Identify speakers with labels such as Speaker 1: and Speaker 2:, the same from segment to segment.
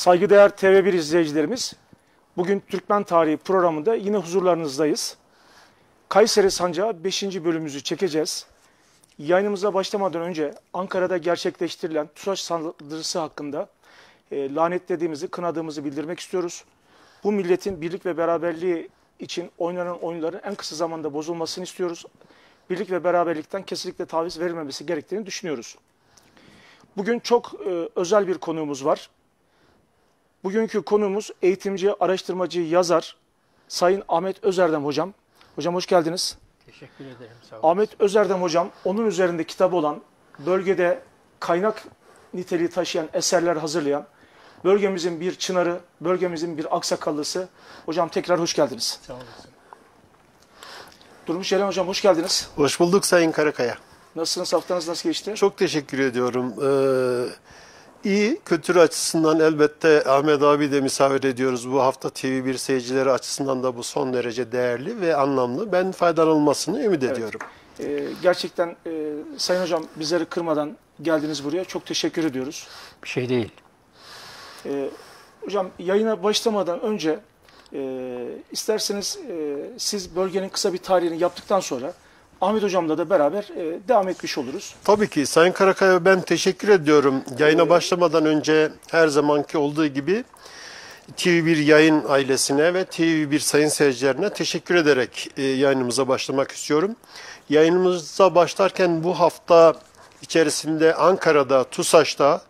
Speaker 1: Saygıdeğer TV1 izleyicilerimiz, bugün Türkmen Tarihi programında yine huzurlarınızdayız. Kayseri Sancağı 5. bölümümüzü çekeceğiz. Yayınımıza başlamadan önce Ankara'da gerçekleştirilen TUSAŞ saldırısı hakkında lanetlediğimizi, kınadığımızı bildirmek istiyoruz. Bu milletin birlik ve beraberliği için oynanan oyunların en kısa zamanda bozulmasını istiyoruz. Birlik ve beraberlikten kesinlikle taviz verilmemesi gerektiğini düşünüyoruz. Bugün çok özel bir konuğumuz var. Bugünkü konuğumuz eğitimci, araştırmacı, yazar Sayın Ahmet Özerdem hocam. Hocam hoş geldiniz.
Speaker 2: Teşekkür ederim. Sağ olun.
Speaker 1: Ahmet Özerdem hocam, onun üzerinde kitabı olan, bölgede kaynak niteliği taşıyan eserler hazırlayan, bölgemizin bir çınarı, bölgemizin bir aksakallısı. Hocam tekrar hoş geldiniz.
Speaker 2: Sağ olasın.
Speaker 1: Durmuş Yeren hocam hoş geldiniz.
Speaker 3: Hoş bulduk Sayın Karakaya.
Speaker 1: Nasılsınız? Haftanız nasıl geçti?
Speaker 3: Çok teşekkür ediyorum. İyi, kültür açısından elbette Ahmet abi de misafir ediyoruz. Bu hafta TV1 seyircileri açısından da bu son derece değerli ve anlamlı. Ben faydalanılmasını ümit ediyorum.
Speaker 1: Gerçekten Sayın hocam bizleri kırmadan geldiniz buraya. Çok teşekkür ediyoruz.
Speaker 2: Bir şey değil.
Speaker 1: Hocam yayına başlamadan önce isterseniz siz bölgenin kısa bir tarihini yaptıktan sonra Ahmet hocamla da beraber devam etmiş oluruz.
Speaker 3: Tabii ki Sayın Karakaya, ben teşekkür ediyorum. Yayına başlamadan önce her zamanki olduğu gibi TV1 yayın ailesine ve TV1 sayın seyircilerine teşekkür ederek yayınımıza başlamak istiyorum. Yayınımıza başlarken bu hafta içerisinde Ankara'da, TUSAŞ'ta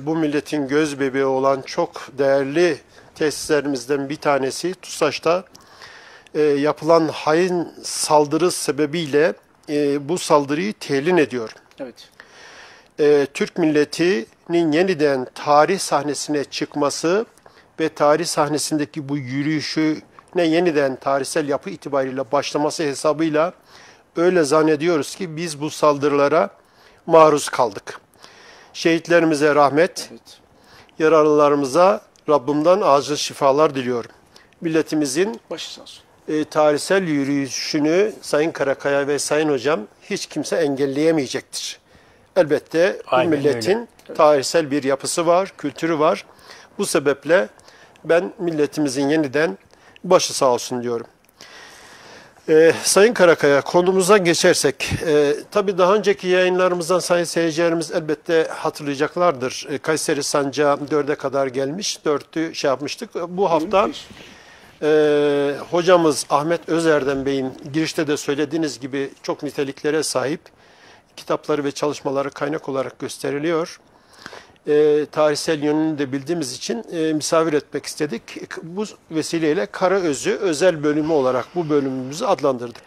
Speaker 3: bu milletin göz bebeği olan çok değerli tesislerimizden bir tanesi TUSAŞ'ta yapılan hain saldırı sebebiyle bu saldırıyı telin ediyor.
Speaker 1: Evet.
Speaker 3: Türk milletinin yeniden tarih sahnesine çıkması ve tarih sahnesindeki bu yürüyüşüne yeniden tarihsel yapı itibariyle başlaması hesabıyla öyle zannediyoruz ki biz bu saldırılara maruz kaldık. Şehitlerimize rahmet,
Speaker 1: Evet.
Speaker 3: yaralılarımıza Rabbimden acil şifalar diliyorum. Milletimizin
Speaker 1: Başı sağ olsun.
Speaker 3: tarihsel yürüyüşünü Sayın Karakaya ve Sayın Hocam hiç kimse engelleyemeyecektir. Elbette bu
Speaker 2: Aynen
Speaker 3: milletin tarihsel bir yapısı var, kültürü var. Bu sebeple ben milletimizin yeniden başı sağ olsun diyorum. Sayın Karakaya, konumuza geçersek, tabii daha önceki yayınlarımızdan sayın seyircilerimiz elbette hatırlayacaklardır. Kayseri Sancağı 4'e kadar gelmiş, 4'ü şey yapmıştık. Bu hafta hocamız Ahmet Özerdem Bey'in girişte de söylediğiniz gibi çok niteliklere sahip kitapları ve çalışmaları kaynak olarak gösteriliyor. Tarihsel yönünü de bildiğimiz için misafir etmek istedik. Bu vesileyle Karaözü özel bölümü olarak bu bölümümüzü adlandırdık.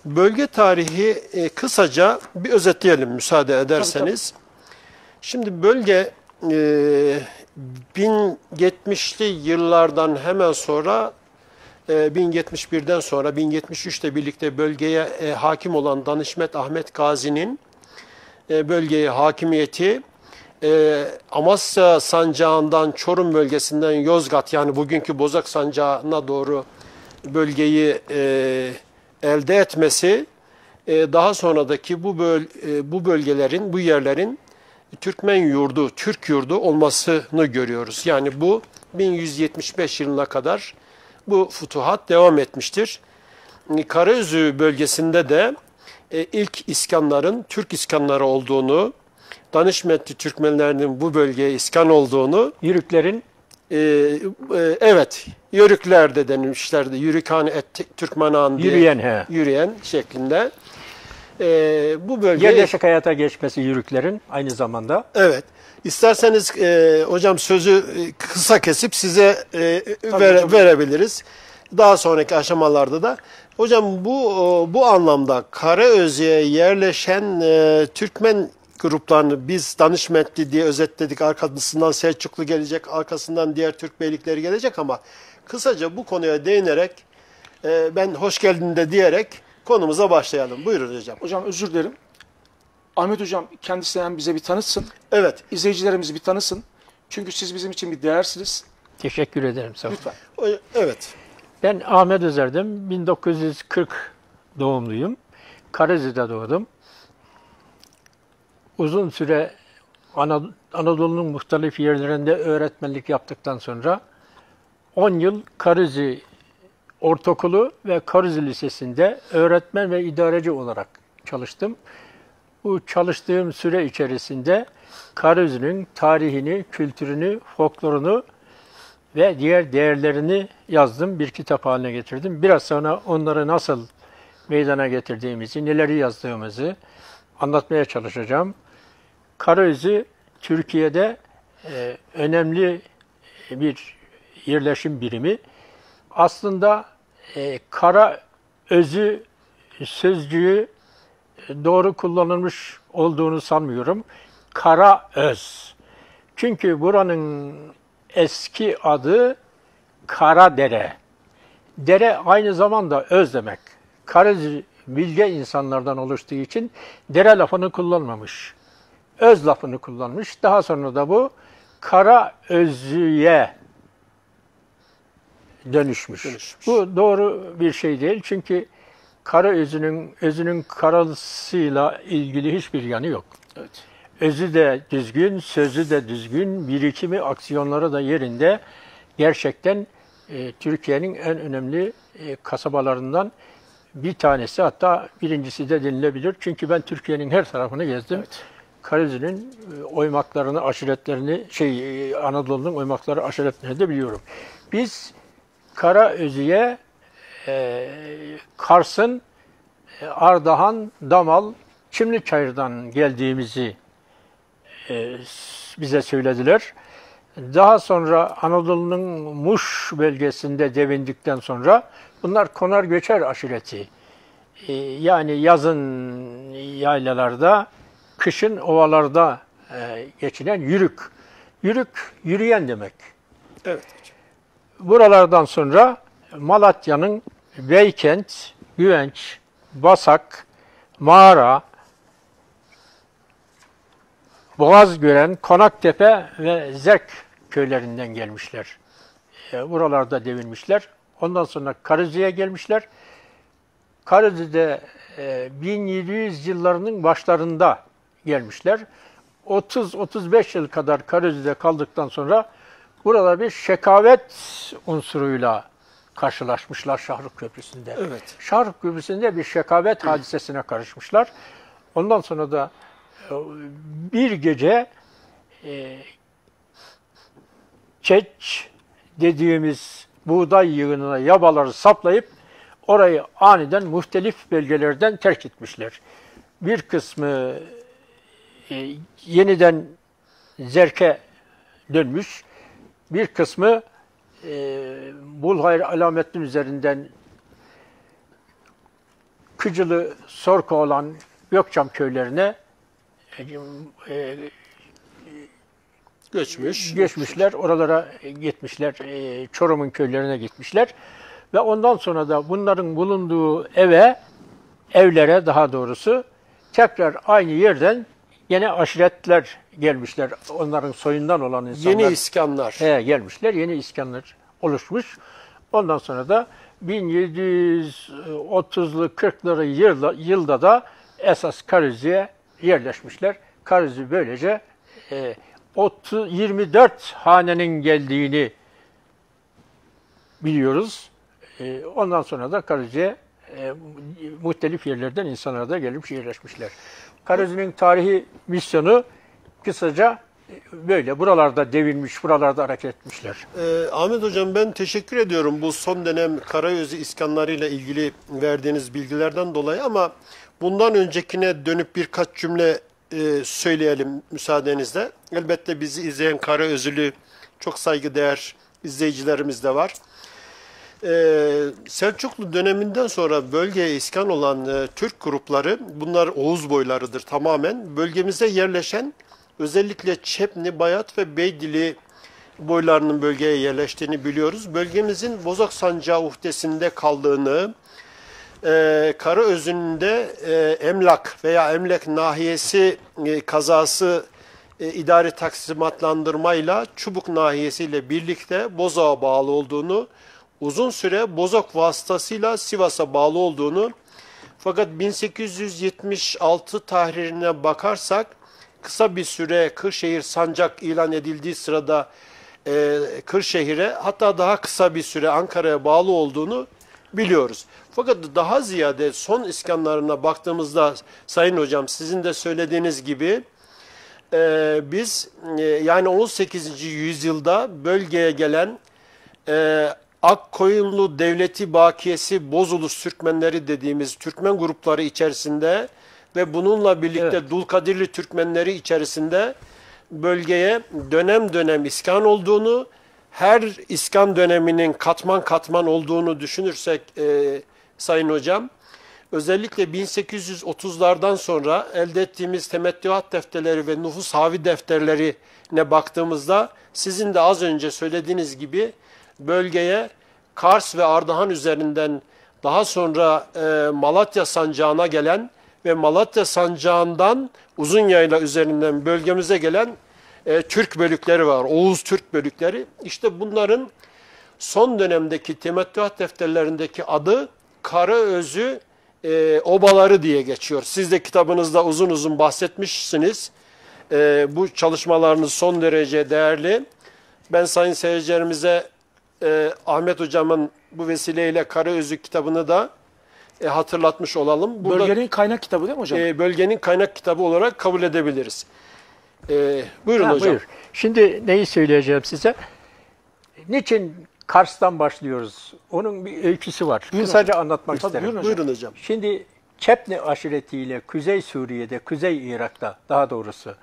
Speaker 3: Bölge tarihi kısaca bir özetleyelim müsaade ederseniz.
Speaker 1: Tabii.
Speaker 3: Şimdi bölge 1070'li yıllardan hemen sonra 1071'den sonra 1073'te birlikte bölgeye hakim olan Danışmet Ahmet Gazi'nin bölgeye hakimiyeti Amasya Sancağı'ndan Çorum bölgesinden Yozgat yani bugünkü Bozak Sancağı'na doğru bölgeyi elde etmesi daha sonradaki bu bölgelerin, bu yerlerin Türkmen yurdu, Türk yurdu olmasını görüyoruz. Yani bu 1175 yılına kadar bu fütuhat devam etmiştir. Karaözü bölgesinde de ilk iskanların Türk iskanları olduğunu, Danışmetli Türkmenlerinin bu bölgeye iskan olduğunu,
Speaker 2: Yörüklerin
Speaker 3: evet, Yörükler de denilmişlerdi. Yörükhane Türkmenan diye yürüyen şeklinde. Bu bölge
Speaker 2: yerleşik hayata geçmesi Yörüklerin aynı zamanda.
Speaker 3: Evet. İsterseniz hocam sözü kısa kesip size verebiliriz. Daha sonraki aşamalarda da. Hocam bu anlamda Karaözü'ye yerleşen Türkmen gruplarını biz Danışmetli diye özetledik. Arkasından Selçuklu gelecek, arkasından diğer Türk beylikleri gelecek ama kısaca bu konuya değinerek ben hoş geldin de diyerek konumuza başlayalım. Buyurun hocam.
Speaker 1: Hocam özür dilerim. Ahmet hocam kendisi hem bize bir tanıtsın.
Speaker 3: Evet.
Speaker 1: İzleyicilerimizi bir tanısın. Çünkü siz bizim için bir değersiniz.
Speaker 2: Teşekkür ederim. Sağ olun.
Speaker 1: Lütfen.
Speaker 3: Evet.
Speaker 2: Ben Ahmet Özerdem, 1940 doğumluyum. Karaözü'de doğdum. Uzun süre Anadolu'nun muhtelif yerlerinde öğretmenlik yaptıktan sonra 10 yıl Karızi Ortaokulu ve Karızi Lisesi'nde öğretmen ve idareci olarak çalıştım. Bu çalıştığım süre içerisinde Karızi'nin tarihini, kültürünü, folklorunu ve diğer değerlerini yazdım, bir kitap haline getirdim. Biraz sonra onları nasıl meydana getirdiğimizi, neleri yazdığımızı anlatmaya çalışacağım. Karaözü Türkiye'de önemli bir yerleşim birimi. Aslında kara özü sözcüğü doğru kullanılmış olduğunu sanmıyorum. Kara öz. Çünkü buranın eski adı Karadere. Dere aynı zamanda öz demek. Karezi bilge insanlardan oluştuğu için dere lafını kullanmamış. Öz lafını kullanmış. Daha sonra da bu kara özüye dönüşmüş. Bu doğru bir şey değil. Çünkü kara özünün karasıyla ilgili hiçbir yanı yok.
Speaker 1: Evet.
Speaker 2: Özü de düzgün, sözü de düzgün, birikimi, aksiyonları da yerinde. Gerçekten Türkiye'nin en önemli kasabalarından bir tanesi, hatta birincisi de denilebilir. Çünkü ben Türkiye'nin her tarafını gezdim.
Speaker 1: Evet.
Speaker 2: Karaözü'nün oymaklarını, aşiretlerini, Anadolu'nun oymakları, aşiretlerini de biliyorum. Biz Karaözü'ye Kars'ın Ardahan, Damal, Çimliçayır'dan geldiğimizi bize söylediler. Daha sonra Anadolu'nun Muş bölgesinde devindikten sonra bunlar konar göçer aşireti. Yani yazın yaylalarda, kışın ovalarda geçinen yürük. Yürük, yürüyen demek.
Speaker 1: Evet.
Speaker 2: Buralardan sonra Malatya'nın Beykent, Güvenç, Basak, Mağara, Boğazgören, Konaktepe ve Zerk köylerinden gelmişler. Buralarda devinmişler. Ondan sonra Karızi'ye gelmişler. Karızi'de 1700 yıllarının başlarında gelmişler. 30-35 yıl kadar Karızi'de kaldıktan sonra burada bir şekavet unsuruyla karşılaşmışlar Şahruk Köprüsü'nde.
Speaker 1: Evet.
Speaker 2: Şahruk Köprüsü'nde bir şekavet hadisesine karışmışlar. Ondan sonra da bir gece çeç dediğimiz buğday yığınına yabaları saplayıp orayı aniden muhtelif bölgelerden terk etmişler. Bir kısmı yeniden Zerk'e dönmüş, bir kısmı Bulhayr Alamettin üzerinden Kıcılı, Sorka olan Gökçam köylerine geçmişler, oralara gitmişler, Çorum'un köylerine gitmişler ve ondan sonra da bunların bulunduğu evlere daha doğrusu tekrar aynı yerden yine aşiretler gelmişler, onların soyundan olan insanlar.
Speaker 3: Yeni iskanlar.
Speaker 2: Gelmişler, yeni iskanlar oluşmuş. Ondan sonra da 1730'lu 40'lı yılda da esas Karüzi'ye yerleşmişler. Karüzi böylece 24 hanenin geldiğini biliyoruz. Ondan sonra da Karüzi'ye muhtelif yerlerden insanlar da gelip yerleşmişler. Karüzi'nin tarihi misyonu kısaca böyle. Buralarda devinmiş, buralarda hareket etmişler.
Speaker 3: Ahmet Hocam, ben teşekkür ediyorum bu son dönem Karaözü iskanlarıyla ilgili verdiğiniz bilgilerden dolayı, ama bundan öncekine dönüp birkaç cümle söyleyelim müsaadenizle. Elbette bizi izleyen Karaözülü çok saygıdeğer izleyicilerimiz de var. Selçuklu döneminden sonra bölgeye iskan olan Türk grupları, bunlar Oğuz boylarıdır tamamen, bölgemize yerleşen özellikle Çepni, Bayat ve Beydili boylarının bölgeye yerleştiğini biliyoruz. Bölgemizin Bozok Sancağı uhdesinde kaldığını, Karaözü'nün de Emlak veya Emlak nahiyesi kazası idari taksimatlandırmayla Çubuk nahiyesiyle birlikte Bozok'a bağlı olduğunu, uzun süre Bozok vasıtasıyla Sivas'a bağlı olduğunu, fakat 1876 tahririne bakarsak kısa bir süre Kırşehir Sancak ilan edildiği sırada Kırşehir'e, hatta daha kısa bir süre Ankara'ya bağlı olduğunu biliyoruz. Fakat daha ziyade son iskanlarına baktığımızda Sayın Hocam, sizin de söylediğiniz gibi biz yani 18. yüzyılda bölgeye gelen Akkoyunlu Devleti Bakiyesi Bozulus Türkmenleri dediğimiz Türkmen grupları içerisinde ve bununla birlikte Dulkadirli Türkmenleri içerisinde bölgeye dönem dönem iskan olduğunu, her iskan döneminin katman katman olduğunu düşünürsek Sayın Hocam, özellikle 1830'lardan sonra elde ettiğimiz temettüat defterleri ve nüfus havi defterlerine baktığımızda sizin de az önce söylediğiniz gibi bölgeye Kars ve Ardahan üzerinden daha sonra Malatya sancağına gelen ve Malatya sancağından Uzunyayla üzerinden bölgemize gelen Türk bölükleri var. Oğuz Türk bölükleri. İşte bunların son dönemdeki temettüat defterlerindeki adı Karaözü obaları diye geçiyor. Siz de kitabınızda uzun uzun bahsetmişsiniz. Bu çalışmalarınız son derece değerli. Ben sayın seyircilerimize Ahmet Hocam'ın bu vesileyle Karaözü kitabını da hatırlatmış olalım. Burada,
Speaker 1: Bölgenin kaynak kitabı değil mi hocam?
Speaker 3: Bölgenin kaynak kitabı olarak kabul edebiliriz. Buyurun hocam.
Speaker 2: Buyur. Şimdi neyi söyleyeceğim size? Niçin Kars'tan başlıyoruz? Onun bir öyküsü var. Kısaca anlatmak
Speaker 1: Tabii,
Speaker 2: isterim.
Speaker 3: Buyurun hocam.
Speaker 2: Şimdi Çepni aşiretiyle Kuzey Suriye'de, Kuzey Irak'ta daha doğrusu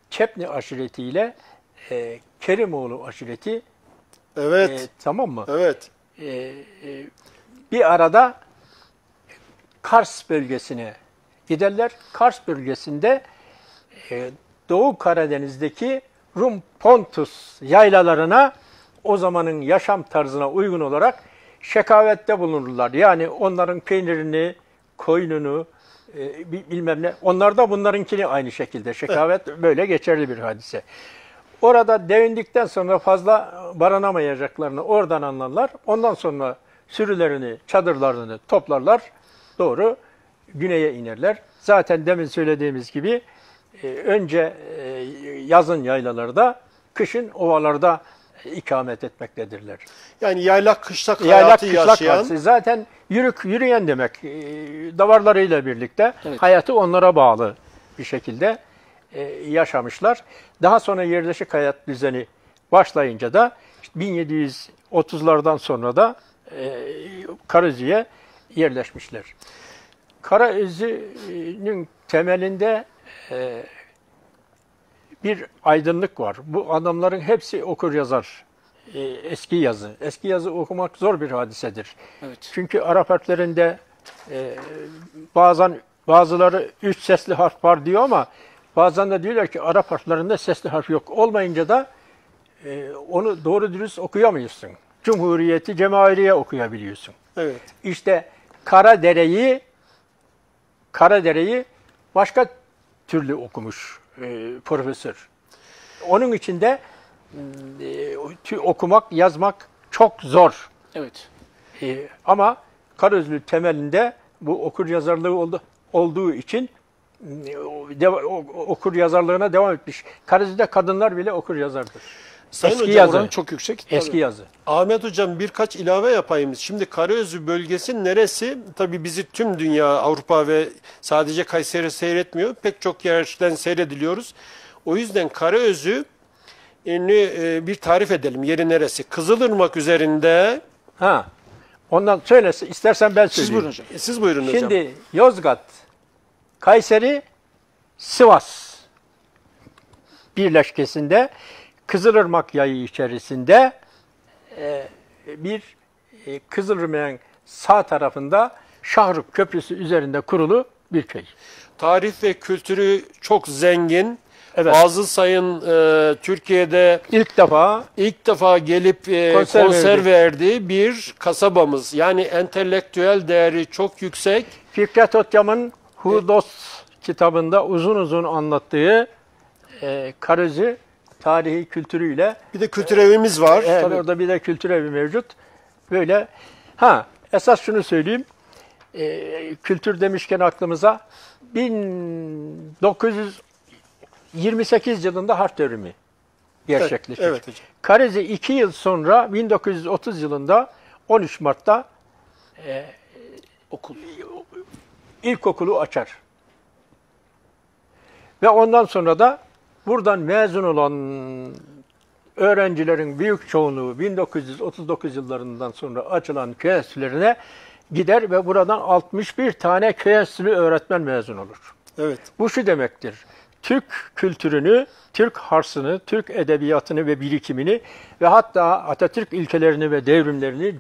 Speaker 2: Çepni aşiretiyle Kerimoğlu aşireti
Speaker 3: Evet.
Speaker 2: tamam mı?
Speaker 3: Evet.
Speaker 2: Bir arada Kars bölgesine giderler. Kars bölgesinde Doğu Karadeniz'deki Rum Pontus yaylalarına o zamanın yaşam tarzına uygun olarak şekavette bulunurlar. Yani onların peynirini, koyununu, bilmem ne. Onlar da bunlarınkini aynı şekilde. Şekavet böyle geçerli bir hadise. Orada devindikten sonra fazla barınamayacaklarını oradan anlarlar. Ondan sonra sürülerini, çadırlarını toplarlar. Doğru güneye inerler. Zaten demin söylediğimiz gibi önce yazın yaylalarda, kışın ovalarda ikamet etmektedirler.
Speaker 3: Yani yaylak kışlak
Speaker 2: Yaylak
Speaker 3: hayatı
Speaker 2: kışlak
Speaker 3: yaşayan.
Speaker 2: hadise. Zaten yürüyen demek. Davarlarıyla birlikte
Speaker 1: Evet.
Speaker 2: hayatı onlara bağlı bir şekilde yaşamışlar. Daha sonra yerleşik hayat düzeni başlayınca da 1730'lardan sonra da Karaözü'ye yerleşmişler. Karaözü'nün temelinde bir aydınlık var. Bu adamların hepsi okur yazar. Eski yazı. Eski yazı okumak zor bir hadisedir.
Speaker 1: Evet.
Speaker 2: Çünkü Arap harflerinde bazıları 3 sesli harf var diyor ama bazen de diyorlar ki Arap harflerinde sesli harf yok. Olmayınca da onu doğru dürüst okuyamıyorsun. Cumhuriyeti, Cemailiye okuyabiliyorsun.
Speaker 3: Evet.
Speaker 2: İşte Karadere'yi başka türlü okumuş profesör. Onun için de okumak, yazmak çok zor.
Speaker 1: Evet.
Speaker 2: Ama Karaözlü temelinde bu okur yazarlığı olduğu için okur yazarlığına devam etmiş. Karaözlü'de kadınlar bile okur yazardır.
Speaker 3: Sayın
Speaker 2: Eski
Speaker 3: hocam,
Speaker 2: yazı.
Speaker 1: Oran çok yüksek.
Speaker 2: Eski
Speaker 1: Tabii.
Speaker 2: yazı.
Speaker 3: Ahmet Hocam birkaç ilave yapayım. Şimdi Karaözü bölgesi neresi? Tabii bizi tüm dünya, Avrupa ve sadece Kayseri seyretmiyor. Pek çok yerden seyrediliyoruz. O yüzden Karaözü bir tarif edelim. Yeri neresi? Kızılırmak üzerinde.
Speaker 2: Ondan söylese istersen ben söyleyeyim.
Speaker 1: Siz buyurun hocam.
Speaker 3: Siz buyurun hocam.
Speaker 2: Şimdi Yozgat, Kayseri, Sivas birleşkesinde Kızılırmak yayı içerisinde bir Kızılırmak'ın sağ tarafında Şahruk Köprüsü üzerinde kurulu bir köy.
Speaker 3: Tarih ve kültürü çok zengin.
Speaker 2: Evet.
Speaker 3: Fazıl Say'ın Türkiye'de
Speaker 2: İlk
Speaker 3: defa gelip konser verdiği bir kasabamız. Yani entelektüel değeri çok yüksek.
Speaker 2: Fikret Otyam'ın Hudos kitabında uzun uzun anlattığı Karaözü tarihi kültürüyle.
Speaker 3: Bir de kültür evimiz var.
Speaker 2: Evet, orada bir de kültür evi mevcut. Böyle. Esas şunu söyleyeyim. Kültür demişken aklımıza 1900 28 yılında harf devrimi gerçekleşir.
Speaker 3: Evet hocam.
Speaker 2: Karezi 2 yıl sonra 1930 yılında 13 Mart'ta ilkokulu açar. Ve ondan sonra da buradan mezun olan öğrencilerin büyük çoğunluğu 1939 yıllarından sonra açılan köy enstitülerine gider ve buradan 61 tane köy enstitülü öğretmen mezun olur.
Speaker 3: Evet.
Speaker 2: Bu şu demektir: Türk kültürünü, Türk harsını, Türk edebiyatını ve birikimini ve hatta Atatürk ilkelerini ve devrimlerini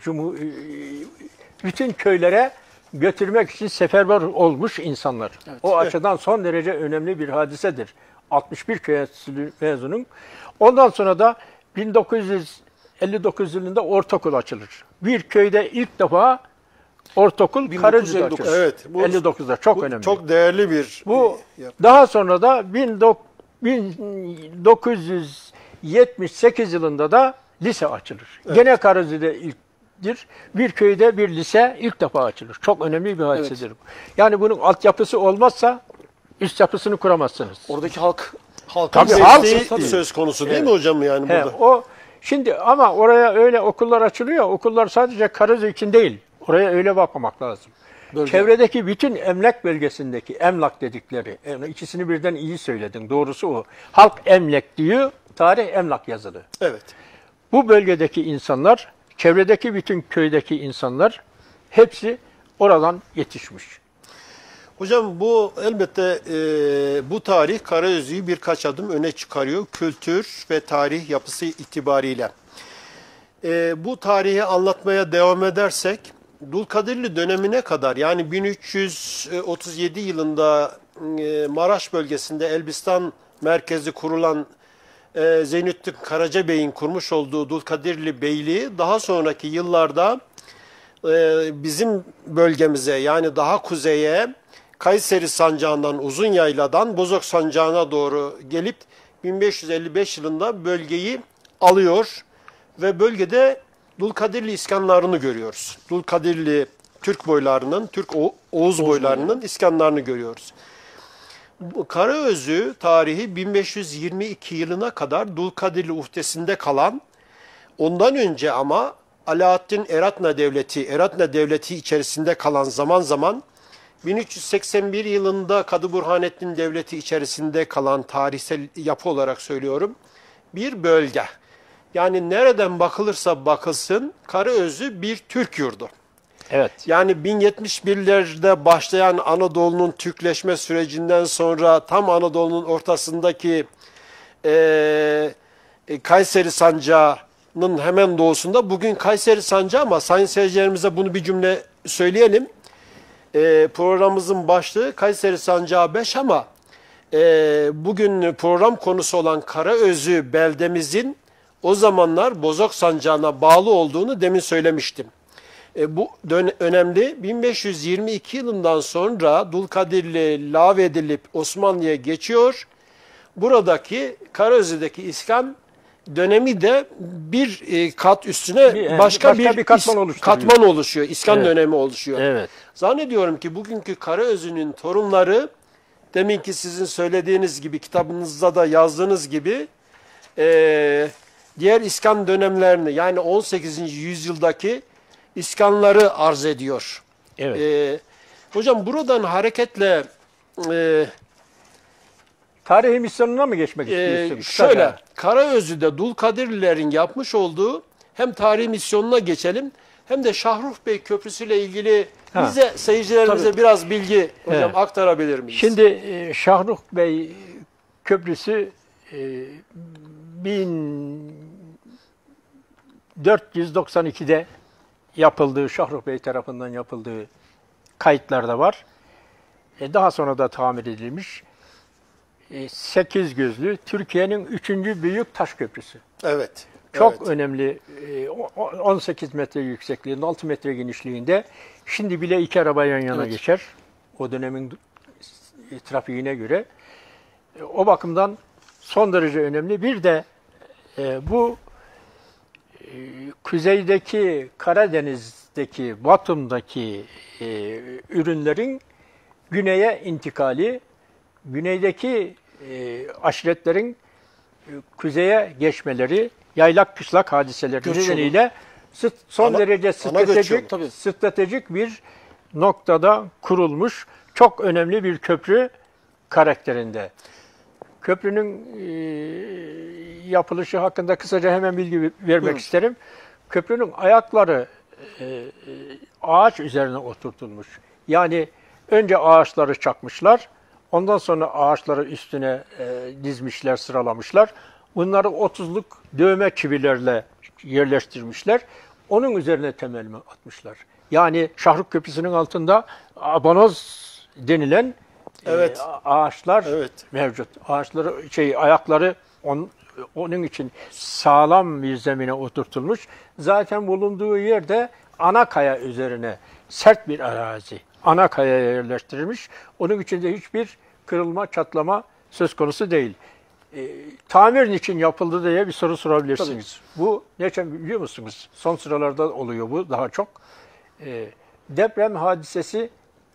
Speaker 2: bütün köylere götürmek için seferber olmuş insanlar. Evet. O açıdan son derece önemli bir hadisedir. 61 köy enstitülü mezunun. Ondan sonra da 1959 yılında ortaokul açılır. Bir köyde ilk defa ortaokul Karaca'da açılır.
Speaker 3: Evet, bu
Speaker 2: 59'da çok önemli.
Speaker 3: Çok değerli bir
Speaker 2: Bu daha sonra da 1978 yılında da lise açılır. Evet. Gene Karaca'da ilktir. Bir köyde bir lise ilk defa açılır. Çok önemli bir hadisedir. Evet. Yani bunun altyapısı olmazsa üst yapısını kuramazsınız.
Speaker 1: Oradaki halk
Speaker 3: halk söz konusu değil mi hocam yani burada?
Speaker 2: Şimdi ama oraya öyle okullar açılıyor. Okullar sadece Karaca için değil. Oraya öyle bakmamak lazım. Çevredeki bütün emlak bölgesindeki emlak dedikleri, yani ikisini birden iyi söyledin. Doğrusu o. Halk emlak diyor, tarih emlak yazılı.
Speaker 3: Evet.
Speaker 2: Bu bölgedeki insanlar, çevredeki bütün köydeki insanlar hepsi oradan yetişmiş.
Speaker 3: Hocam bu elbette bu tarih Karaözü'yü birkaç adım öne çıkarıyor kültür ve tarih yapısı itibariyle. Bu tarihi anlatmaya devam edersek Dulkadirli dönemine kadar yani 1337 yılında Maraş bölgesinde Elbistan merkezi kurulan Zeynettin Karaca Bey'in kurmuş olduğu Dulkadirli Beyliği daha sonraki yıllarda bizim bölgemize yani daha kuzeye Kayseri Sancağı'ndan Uzunyayladan Bozok Sancağı'na doğru gelip 1555 yılında bölgeyi alıyor ve bölgede Dulkadirli iskanlarını görüyoruz. Dulkadirli Türk boylarının, Türk Oğuz boylarının iskanlarını görüyoruz. Karaözü tarihi 1522 yılına kadar Dulkadirli uhdesinde kalan, ondan önce ama Alaaddin Eratna Devleti içerisinde kalan zaman zaman 1381 yılında Kadı Burhanettin Devleti içerisinde kalan tarihsel yapı olarak söylüyorum bir bölge. Yani nereden bakılırsa bakılsın Karaözü bir Türk yurdu.
Speaker 2: Evet.
Speaker 3: Yani 1071'lerde başlayan Anadolu'nun Türkleşme sürecinden sonra tam Anadolu'nun ortasındaki Kayseri Sancağı'nın hemen doğusunda bugün Kayseri Sancağı ama sayın seyircilerimize bunu bir cümle söyleyelim. Programımızın başlığı Kayseri Sancağı 5 ama bugün program konusu olan Karaözü beldemizin o zamanlar Bozok Sancağı'na bağlı olduğunu demin söylemiştim. Bu önemli. 1522 yılından sonra Dulkadirli lağvedilip Osmanlı'ya geçiyor. Buradaki Karaözü'deki iskan dönemi de bir kat üstüne başka bir katman oluşuyor. İskan dönemi oluşuyor.
Speaker 2: Evet.
Speaker 3: Zannediyorum ki bugünkü Karaözü'nün torunları deminki sizin söylediğiniz gibi kitabınızda da yazdığınız gibi diğer iskan dönemlerini yani 18. yüzyıldaki iskanları arz ediyor.
Speaker 2: Evet.
Speaker 3: Hocam buradan hareketle
Speaker 2: tarihi misyonuna mı geçmek istiyorsun?
Speaker 3: Şöyle, Karaözü'de Dulkadirlilerin yapmış olduğu hem tarihi misyonuna geçelim hem de Şahruh Bey Köprüsü ile ilgili seyircilerimize biraz bilgi hocam aktarabilir miyiz?
Speaker 2: Şimdi Şahruh Bey Köprüsü 1492'de yapıldığı, Şahruh Bey tarafından yapıldığı kayıtlarda var. Daha sonra da tamir edilmiş. 8 gözlü, Türkiye'nin 3. büyük taş köprüsü.
Speaker 3: Evet.
Speaker 2: Çok önemli. 18 metre yüksekliğinde, 6 metre genişliğinde. Şimdi bile 2 araba yan yana geçer. O dönemin trafiğine göre. O bakımdan son derece önemli. Bir de bu kuzeydeki, Karadeniz'deki, Batum'daki ürünlerin güneye intikali, güneydeki aşiretlerin kuzeye geçmeleri, yaylak kışlak hadiseleri
Speaker 1: Göç yolu.
Speaker 2: nedeniyle son derece
Speaker 3: göç yolu.
Speaker 1: Tabii.
Speaker 2: stratejik bir noktada kurulmuş çok önemli bir köprü karakterinde. Köprünün yapılışı hakkında kısaca hemen bilgi vermek
Speaker 1: Buyurun.
Speaker 2: isterim. Köprünün ayakları ağaç üzerine oturtulmuş. Yani önce ağaçları çakmışlar, ondan sonra ağaçları üstüne dizmişler, sıralamışlar. Bunları 30'luk dövme çivilerle yerleştirmişler. Onun üzerine temelini atmışlar. Yani Şahruk Köprüsü'nün altında abanoz denilen
Speaker 3: Evet.
Speaker 2: ağaçlar
Speaker 3: Evet.
Speaker 2: mevcut. Ağaçları, ayakları onun için sağlam bir zemine oturtulmuş. Zaten bulunduğu yerde ana kaya üzerine sert bir arazi. Ana kayaya yerleştirilmiş. Onun için de hiçbir kırılma, çatlama söz konusu değil. Tamir niçin yapıldı diye bir soru sorabilirsiniz. Bu niçin biliyor musunuz? Son sıralarda oluyor bu daha çok. Deprem hadisesi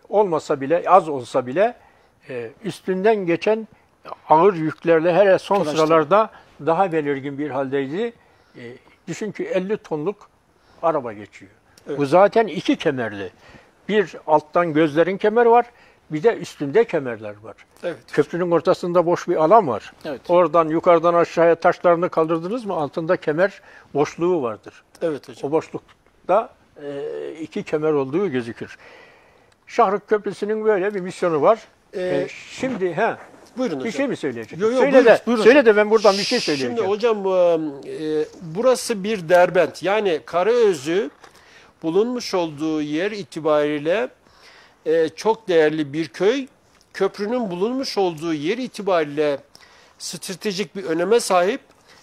Speaker 2: olmasa bile, az olsa bile üstünden geçen ağır yüklerle hele son
Speaker 1: Tolaştı.
Speaker 2: sıralarda daha belirgin bir haldeydi. Düşün ki 50 tonluk araba geçiyor.
Speaker 1: Evet.
Speaker 2: Bu zaten 2 kemerli. Bir alttan gözlerin kemeri var, bir de üstünde kemerler var.
Speaker 3: Evet.
Speaker 2: Köprünün ortasında boş bir alan var.
Speaker 1: Evet.
Speaker 2: Oradan yukarıdan aşağıya taşlarını kaldırdınız mı altında kemer boşluğu vardır.
Speaker 3: Evet hocam.
Speaker 2: O boşlukta 2 kemer olduğu gözükür. Şahruk Köprüsü'nün böyle bir misyonu var. Şimdi
Speaker 3: Buyurun hocam.
Speaker 2: bir şey mi söyleyeceksin?
Speaker 3: Yo, yo,
Speaker 2: söyle
Speaker 3: buyurun,
Speaker 2: de,
Speaker 3: buyurun
Speaker 2: söyle
Speaker 3: hocam.
Speaker 2: de ben buradan bir şey söyleyeceğim.
Speaker 3: Şimdi hocam burası bir derbent. Yani Karaözü bulunmuş olduğu yer itibariyle çok değerli bir köy. Köprünün bulunmuş olduğu yer itibariyle stratejik bir öneme sahip.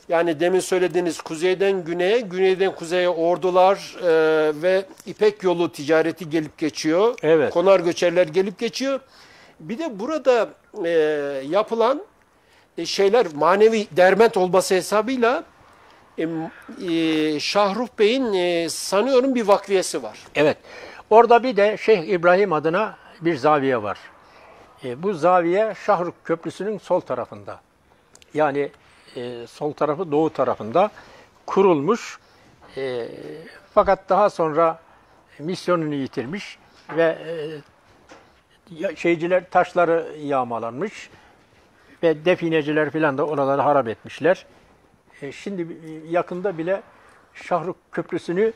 Speaker 3: Yani demin söylediğiniz kuzeyden güneye, güneyden kuzeye ordular ve İpek yolu ticareti gelip geçiyor.
Speaker 2: Evet.
Speaker 3: Konar göçerler gelip geçiyor. Bir de burada yapılan şeyler manevi derbent olması hesabıyla Şahruk Bey'in sanıyorum bir vakfiyesi var.
Speaker 2: Evet. Orada bir de Şeyh İbrahim adına bir zaviye var. Bu zaviye Şahruk Köprüsü'nün sol tarafında. Yani sol tarafı doğu tarafında kurulmuş. Fakat daha sonra misyonunu yitirmiş ve taşları yağmalanmış ve defineciler filan da oraları harap etmişler. Şimdi yakında bile Şahruk Köprüsü'nü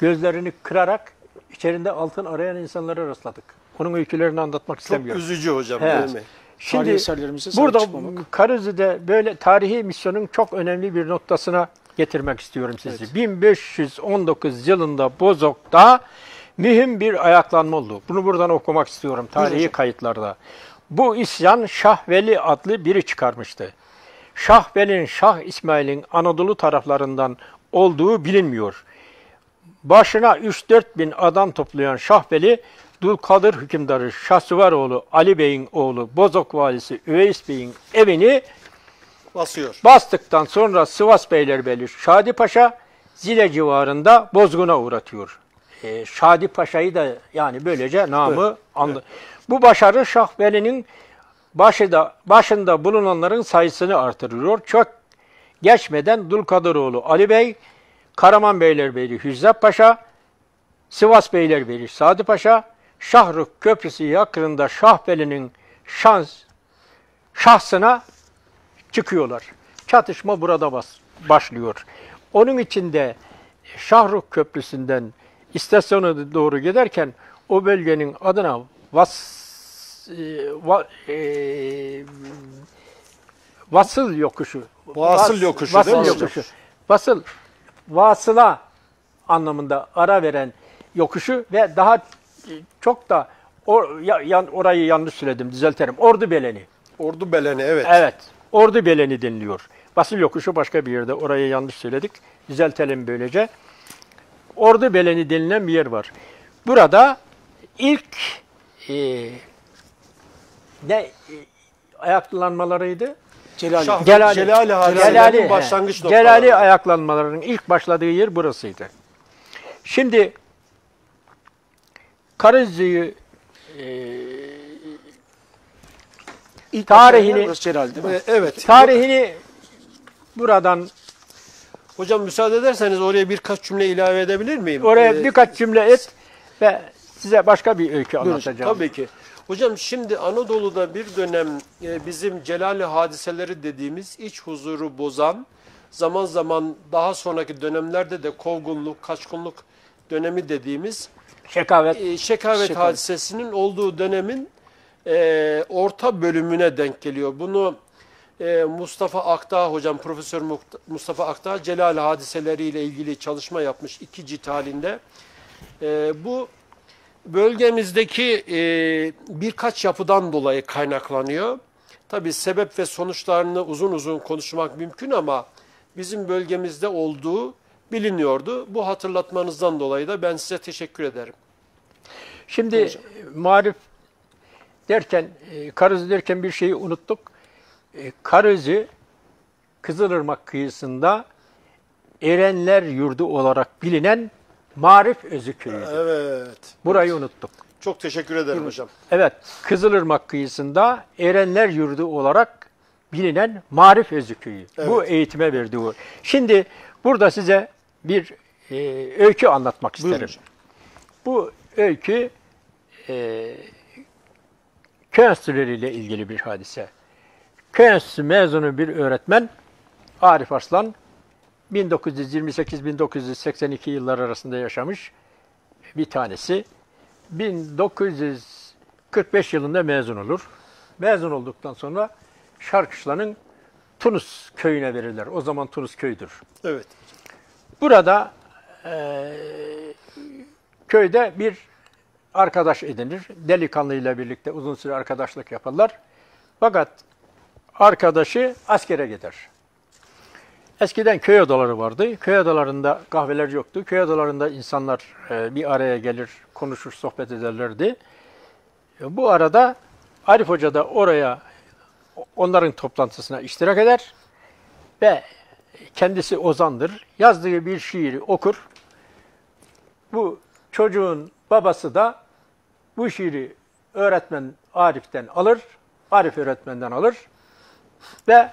Speaker 2: gözlerini kırarak içerisinde altın arayan insanlara rastladık. Onun öykülerini anlatmak
Speaker 3: Çok
Speaker 2: istemiyorum.
Speaker 3: üzücü hocam
Speaker 2: He.
Speaker 3: değil mi?
Speaker 1: Tarihi eserlerimize sahip
Speaker 2: burada
Speaker 1: çıkmamak.
Speaker 2: Karözü'de böyle tarihi misyonun çok önemli bir noktasına getirmek istiyorum sizi.
Speaker 3: Evet.
Speaker 2: 1519 yılında Bozok'ta mühim bir ayaklanma oldu. Bunu buradan okumak istiyorum tarihi
Speaker 1: hocam.
Speaker 2: kayıtlarda. Bu isyan Şahveli adlı biri çıkarmıştı. Şahveli'nin Şah İsmail'in Anadolu taraflarından olduğu bilinmiyor. Başına 3-4 bin adam toplayan Şahveli, Dulkadır hükümdarı Şahsüvaroğlu Ali Bey'in oğlu Bozok valisi Üveys Bey'in evini
Speaker 3: Basıyor.
Speaker 2: bastıktan sonra Sivas Beylerbeyli Şadi Paşa Zile civarında bozguna uğratıyor. Şadi Paşa'yı da yani böylece namı andı. Bu başarı Şahveli'nin başında bulunanların sayısını artırıyor. Çok geçmeden Dulkadıroğlu Ali Bey, Karaman Beylerbeyli Hüzzap Paşa, Sivas Beylerbeyli Sadi Paşa, Şahruk Köprüsü yakınında Şahveli'nin şahsına çıkıyorlar. Çatışma burada başlıyor. Onun için de Şahruk Köprüsü'nden istasyona doğru giderken o bölgenin adına Vasıl yokuşu.
Speaker 3: Vasıl yokuşu
Speaker 2: Vasıl
Speaker 3: değil mi
Speaker 2: yokuşu. Vasıla anlamında ara veren yokuşu ve daha çok da orayı yanlış söyledim, düzelterim. Ordubeleni.
Speaker 3: Ordubeleni evet.
Speaker 2: Evet. Ordubeleni deniliyor. Vasıl yokuşu başka bir yerde. Orayı yanlış söyledik. Düzeltelim böylece. Ordubeleni denilen bir yer var. Burada ilk ayaklanmalarıydı?
Speaker 3: Celali hadiselerinin başlangıç noktaları.
Speaker 2: Celali ayaklanmalarının ilk başladığı yer burasıydı. Şimdi Karözü'yü
Speaker 1: İlk
Speaker 2: tarihini-
Speaker 1: başlayan burası Celal değil mi?
Speaker 3: Evet.
Speaker 2: Tarihini buradan
Speaker 3: Hocam müsaade ederseniz oraya birkaç cümle ilave edebilir miyim?
Speaker 2: oraya birkaç cümle et ve size başka bir öykü anlatacağım.
Speaker 3: Tabii ki. Hocam şimdi Anadolu'da bir dönem bizim Celali hadiseleri dediğimiz iç huzuru bozan, zaman zaman daha sonraki dönemlerde de kovgunluk, kaçkınlık dönemi dediğimiz
Speaker 2: Şekavet.
Speaker 3: şekavet hadisesinin olduğu dönemin orta bölümüne denk geliyor. Bunu Mustafa Akdağ hocam, Profesör Mustafa Akdağ Celali hadiseleriyle ilgili çalışma yapmış 2 cilt halinde. Bu bölgemizdeki birkaç yapıdan dolayı kaynaklanıyor. Tabii sebep ve sonuçlarını uzun uzun konuşmak mümkün ama bizim bölgemizde olduğu biliniyordu. Bu hatırlatmanızdan dolayı da ben size teşekkür ederim.
Speaker 2: Şimdi marif derken, Karözü derken bir şeyi unuttuk. Karözü, Kızılırmak kıyısında Erenler Yurdu olarak bilinen Marif Özü köyüdür.
Speaker 3: Evet.
Speaker 2: Burayı unuttuk.
Speaker 3: Çok teşekkür ederim hocam.
Speaker 2: Evet, Kızılırmak kıyısında Erenler Yurdu olarak bilinen Marif Özü köyü.
Speaker 3: Evet.
Speaker 2: Bu eğitime verdiği o. Şimdi burada size bir öykü anlatmak
Speaker 1: Buyurun
Speaker 2: isterim.
Speaker 1: hocam.
Speaker 2: Bu öykü köy enstitüleriyle ilgili bir hadise. Köy enstitüsü mezunu bir öğretmen Arif Arslan 1928-1982 yıllar arasında yaşamış bir tanesi. 1945 yılında mezun olur. Mezun olduktan sonra Şarkışla'nın Tunus köyüne verirler. O zaman Tunus köydür.
Speaker 3: Evet.
Speaker 2: Burada köyde bir arkadaş edinir. Delikanlıyla birlikte uzun süre arkadaşlık yaparlar. Fakat arkadaşı askere gider. Eskiden köy odaları vardı. Köy odalarında kahveler yoktu. Köy odalarında insanlar bir araya gelir, konuşur, sohbet ederlerdi. Bu arada Arif Hoca da oraya onların toplantısına iştirak eder ve kendisi ozandır. Yazdığı bir şiiri okur. Bu çocuğun babası da bu şiiri öğretmen Arif'ten alır, Arif öğretmenden alır ve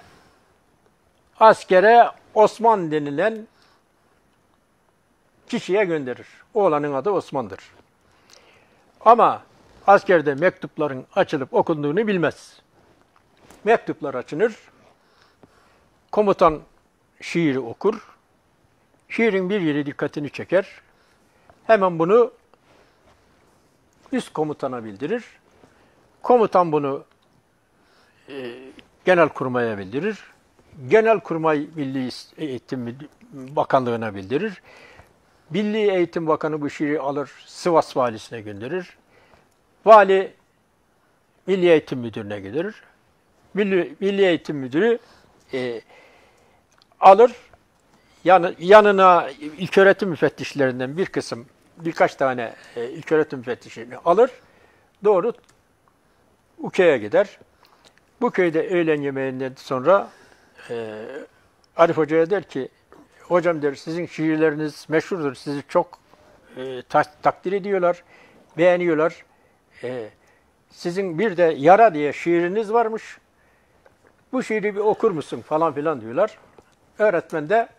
Speaker 2: askere Osman denilen kişiye gönderir. Oğlanın adı Osman'dır. Ama askerde mektupların açılıp okunduğunu bilmez. Mektuplar açılır, komutan şiiri okur, şiirin bir yeri dikkatini çeker, hemen bunu üst komutana bildirir. Komutan bunu Genelkurmay'a bildirir. Genelkurmay Milli Eğitim Bakanlığı'na bildirir. Milli Eğitim Bakanı bu şiiri alır, Sivas Valisi'ne gönderir. Vali Milli Eğitim Müdürü'ne gönderir. Milli Eğitim Müdürü alır, yanına ilköğretim müfettişlerinden birkaç tane ilköğretim müfettişini alır, doğru Ukey'e gider. Bu köyde öğlen yemeğinden sonra Arif Hoca'ya der ki, hocam der, sizin şiirleriniz meşhurdur, sizi çok takdir ediyorlar, beğeniyorlar. Sizin bir de Yara diye şiiriniz varmış, bu şiiri bir okur musun falan filan diyorlar. Öğretmen de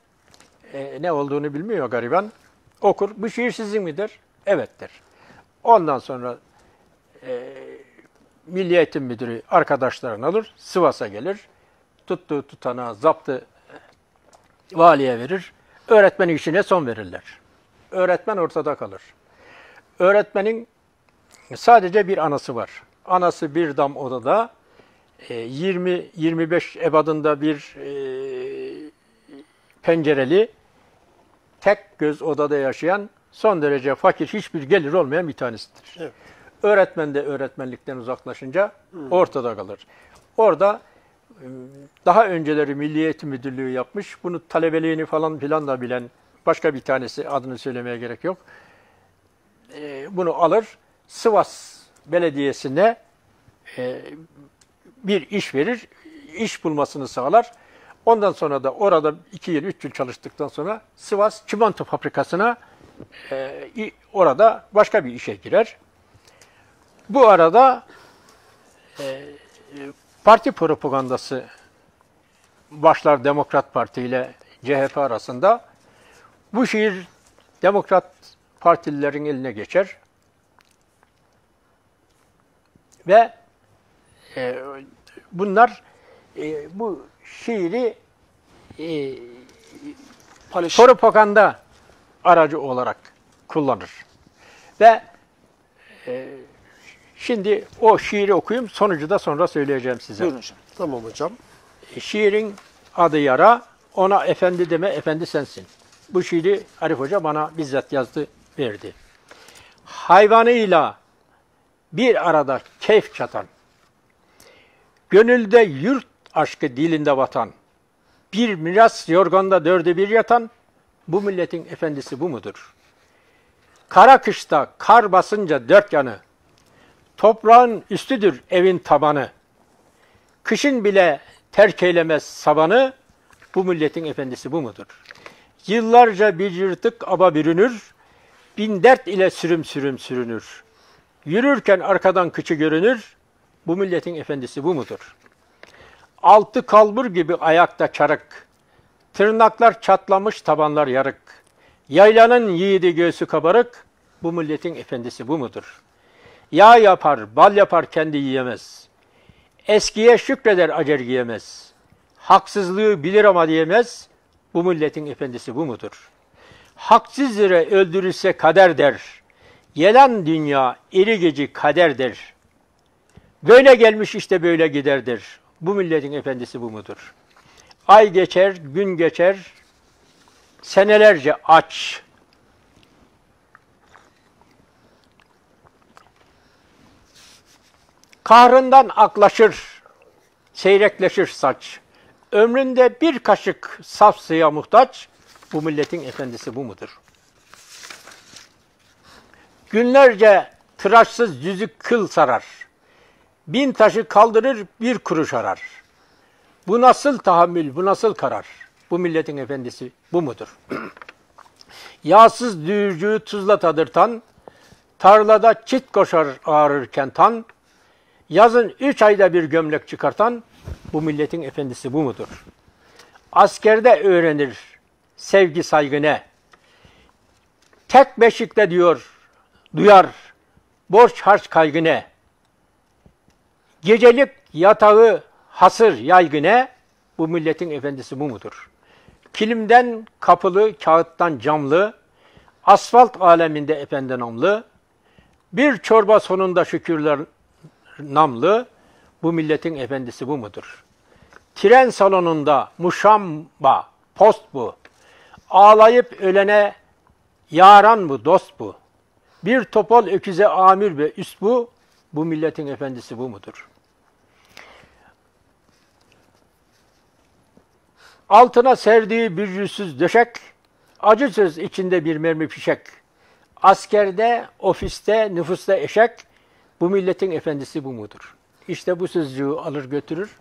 Speaker 2: ne olduğunu bilmiyor gariban. Okur, bu şiir sizin midir? Evet der. Ondan sonra Milli Eğitim Müdürü arkadaşlarını alır, Sivas'a gelir. Tuttuğu tutanağı, zaptı valiye verir. Öğretmenin işine son verirler. Öğretmen ortada kalır. Öğretmenin sadece bir anası var. Anası bir dam odada, 20-25 ebadında bir pencereli, tek göz odada yaşayan, son derece fakir, hiçbir gelir olmayan bir tanesidir.
Speaker 3: Evet.
Speaker 2: Öğretmen de öğretmenlikten uzaklaşınca ortada kalır. Orada daha önceleri Milli Eğitim Müdürlüğü yapmış, bunu talebeliğini falan filan da bilen başka bir tanesi, adını söylemeye gerek yok. Bunu alır, Sivas Belediyesi'ne bir iş verir, iş bulmasını sağlar. Ondan sonra da orada 2 yıl, 3 yıl çalıştıktan sonra Sivas Çimento Fabrikası'na orada başka bir işe girer. Bu arada parti propagandası başlar Demokrat Parti ile CHP arasında. Bu şiir Demokrat Partililerin eline geçer. Ve bunlar bu şiiri propaganda aracı olarak kullanır. Ve şimdi o şiiri okuyayım, sonucu da sonra söyleyeceğim size.
Speaker 1: Buyurun hocam.
Speaker 3: Tamam hocam.
Speaker 2: Şiirin adı Yara, ona efendi deme, efendi sensin. Bu şiiri Arif Hoca bana bizzat yazdı, verdi. Hayvanıyla bir arada keyif çatan, gönülde yurt aşkı dilinde vatan, bir miras yorganda dörde bir yatan, bu milletin efendisi bu mudur? Kara kışta kar basınca dört yanı, toprağın üstüdür evin tabanı, kışın bile terk eylemez sabanı, bu milletin efendisi bu mudur? Yıllarca bir yırtık aba bürünür, bin dert ile sürüm sürüm sürünür. Yürürken arkadan kıçı görünür, bu milletin efendisi bu mudur? Altı kalbur gibi ayakta çarık, tırnaklar çatlamış tabanlar yarık. Yaylanın yiğidi göğsü kabarık, bu milletin efendisi bu mudur? Yağ yapar, bal yapar kendi yiyemez. Eskiye şükreder acer giyemez. Haksızlığı bilir ama diyemez, bu milletin efendisi bu mudur? Haksız yere öldürülse kader der. Yelan dünya iri geci kader der. Böyle gelmiş işte böyle gider der. Bu milletin efendisi bu mudur? Ay geçer, gün geçer, senelerce aç. Kahrından aklaşır, seyrekleşir saç. Ömründe bir kaşık saf suya muhtaç, bu milletin efendisi bu mudur? Günlerce tıraşsız yüzü kıl sarar. Bin taşı kaldırır, bir kuruş arar. Bu nasıl tahammül, bu nasıl karar? Bu milletin efendisi bu mudur? Yağsız düğürcüğü tuzla tadırtan, tarlada çit koşar ağrırken tan, yazın 3 ayda bir gömlek çıkartan, bu milletin efendisi bu mudur? Askerde öğrenir sevgi saygı ne? Tek beşikte diyor, duyar, borç harç kaygı ne? Gecelik yatağı hasır yaygı ne? Bu milletin efendisi bu mudur? Kilimden kapılı, kağıttan camlı, asfalt aleminde efendi namlı, bir çorba sonunda şükürler namlı, bu milletin efendisi bu mudur? Tren salonunda muşamba, post bu. Ağlayıp ölene yaran bu, dost bu. Bir topal öküze amir ve üst bu, bu milletin efendisi bu mudur? Altına serdiği bir yüzsüz döşek, acı söz içinde bir mermi fişek. Askerde, ofiste, nüfusta eşek, bu milletin efendisi bu mudur? İşte bu sözcüğü alır götürür.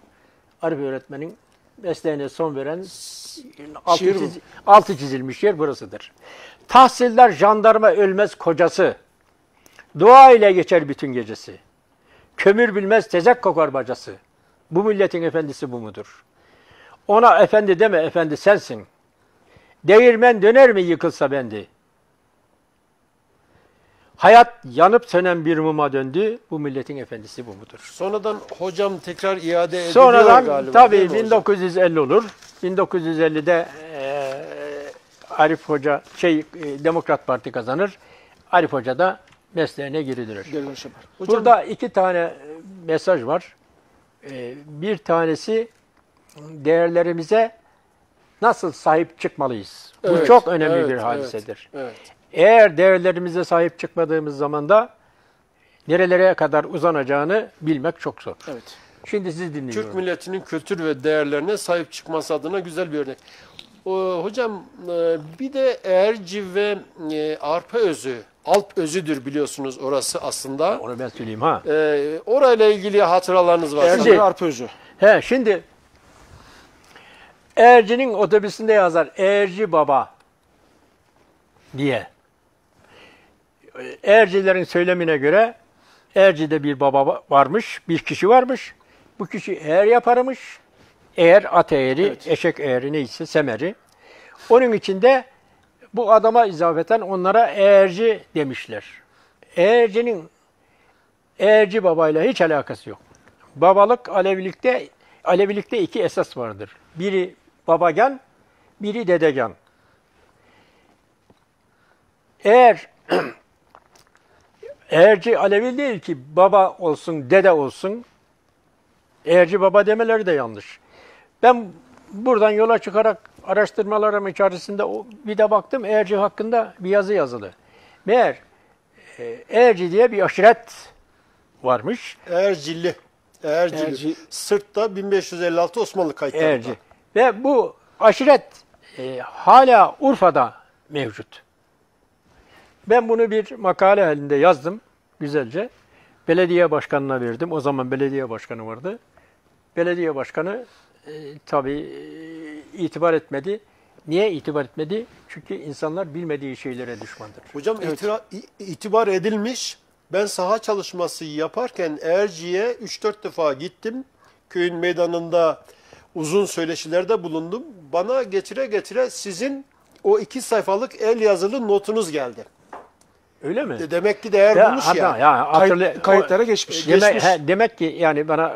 Speaker 2: Arif öğretmenin mesleğine son veren altı çizilmiş yer burasıdır. Tahsildar jandarma ölmez kocası, dua ile geçer bütün gecesi. Kömür bilmez tezek kokar bacası. Bu milletin efendisi bu mudur? Ona efendi deme, efendi sensin. Değirmen döner mi yıkılsa bendi? Hayat yanıp sönen bir muma döndü. Bu milletin efendisi bu mudur?
Speaker 3: Sonradan hocam tekrar iade ediliyor
Speaker 2: Sonradan
Speaker 3: galiba.
Speaker 2: tabii 1950 olur. 1950'de Arif Hoca Demokrat Parti kazanır. Arif Hoca da mesleğine geri dönür. Burada iki tane mesaj var. Bir tanesi değerlerimize nasıl sahip çıkmalıyız? Bu
Speaker 3: Evet,
Speaker 2: çok önemli
Speaker 3: evet,
Speaker 2: bir hadisedir.
Speaker 3: Evet.
Speaker 2: Eğer değerlerimize sahip çıkmadığımız zaman da nerelere kadar uzanacağını bilmek çok zor.
Speaker 1: Evet.
Speaker 2: Şimdi siz dinliyorum.
Speaker 3: Türk milletinin kültür ve değerlerine sahip çıkması adına güzel bir örnek. Hocam bir de erci ve arpa özü, alp özüdür biliyorsunuz orası aslında.
Speaker 2: Onu ben söyleyeyim ha.
Speaker 3: Orayla ilgili hatıralarınız var.
Speaker 1: Erci ve arpa özü.
Speaker 2: Şimdi Erci'nin otobüsünde yazar Erci Baba diye. Ercilerin söylemine göre Erci'de bir baba varmış, bir kişi varmış. Bu kişi eğer yaparmış. Eğer at eğeri,
Speaker 1: Evet.
Speaker 2: eşek eğeri neyse semeri. Onun için de bu adama izafeten onlara eğerci demişler. Eğerci babayla hiç alakası yok. Babalık Alevilikte iki esas vardır. Biri babagan, biri dedegan. Eğer eğerci Alevi değil ki baba olsun, dede olsun. Eğerci baba demeleri de yanlış. Ben buradan yola çıkarak araştırmalarım içerisinde bir de baktım eğerci hakkında bir yazı yazılı. Meğer eğerci diye bir aşiret varmış.
Speaker 3: Ercilli.
Speaker 1: Erci.
Speaker 3: Sırt'ta 1556 Osmanlı kayıtlarında.
Speaker 2: Eğerci. Ve bu aşiret hala Urfa'da mevcut. Ben bunu bir makale halinde yazdım güzelce. Belediye başkanına verdim. O zaman belediye başkanı vardı. Belediye başkanı tabii itibar etmedi. Niye itibar etmedi? Çünkü insanlar bilmediği şeylere düşmandır.
Speaker 3: Hocam
Speaker 1: Evet.
Speaker 3: itibar edilmiş. Ben saha çalışması yaparken Erci'ye 3-4 defa gittim. Köyün meydanında uzun söyleşilerde bulundum. Bana getire getire sizin o 2 sayfalık el yazılı notunuz geldi.
Speaker 2: Öyle mi?
Speaker 3: Demek ki değer bulmuş yani.
Speaker 1: Kayıtlara geçmiş.
Speaker 2: Demek ki yani bana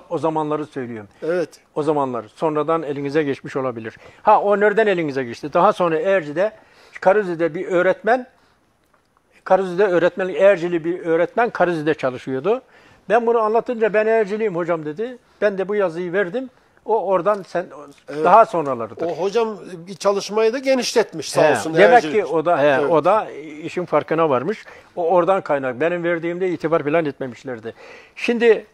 Speaker 2: o zamanları söylüyorum.
Speaker 3: Evet.
Speaker 2: O zamanlar. Sonradan elinize geçmiş olabilir. O nereden elinize geçti? Daha sonra Erci'de, Karüzü'de bir öğretmen, Ercili bir öğretmen Karüzü'de çalışıyordu. Ben bunu anlatınca ben Erciliyim hocam dedi. Ben de bu yazıyı verdim. O oradan daha sonralarıdır.
Speaker 3: O hocam bir çalışmayı da genişletmiş sağ olsun.
Speaker 2: Demek
Speaker 3: Ercili.
Speaker 2: ki o da
Speaker 3: Evet.
Speaker 2: o da işin farkına varmış. O oradan kaynak. Benim verdiğimde itibar falan etmemişlerdi. Şimdi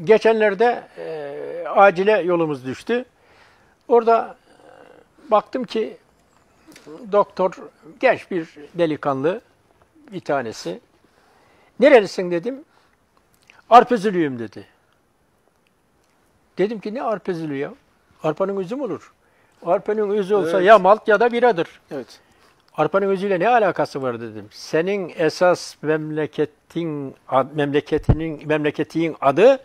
Speaker 2: geçenlerde acile yolumuz düştü. Orada baktım ki doktor genç bir delikanlı bir tanesi. Nerelisin dedim. Arpözülüyüm dedi. Dedim ki ne arpözülü ya? Arpanın üzü mü olur? Arpanın üzü olsa
Speaker 3: Evet.
Speaker 2: ya malt ya da biradır.
Speaker 1: Evet.
Speaker 2: Arpanın özüyle ne alakası var dedim. Senin esas memleketin adı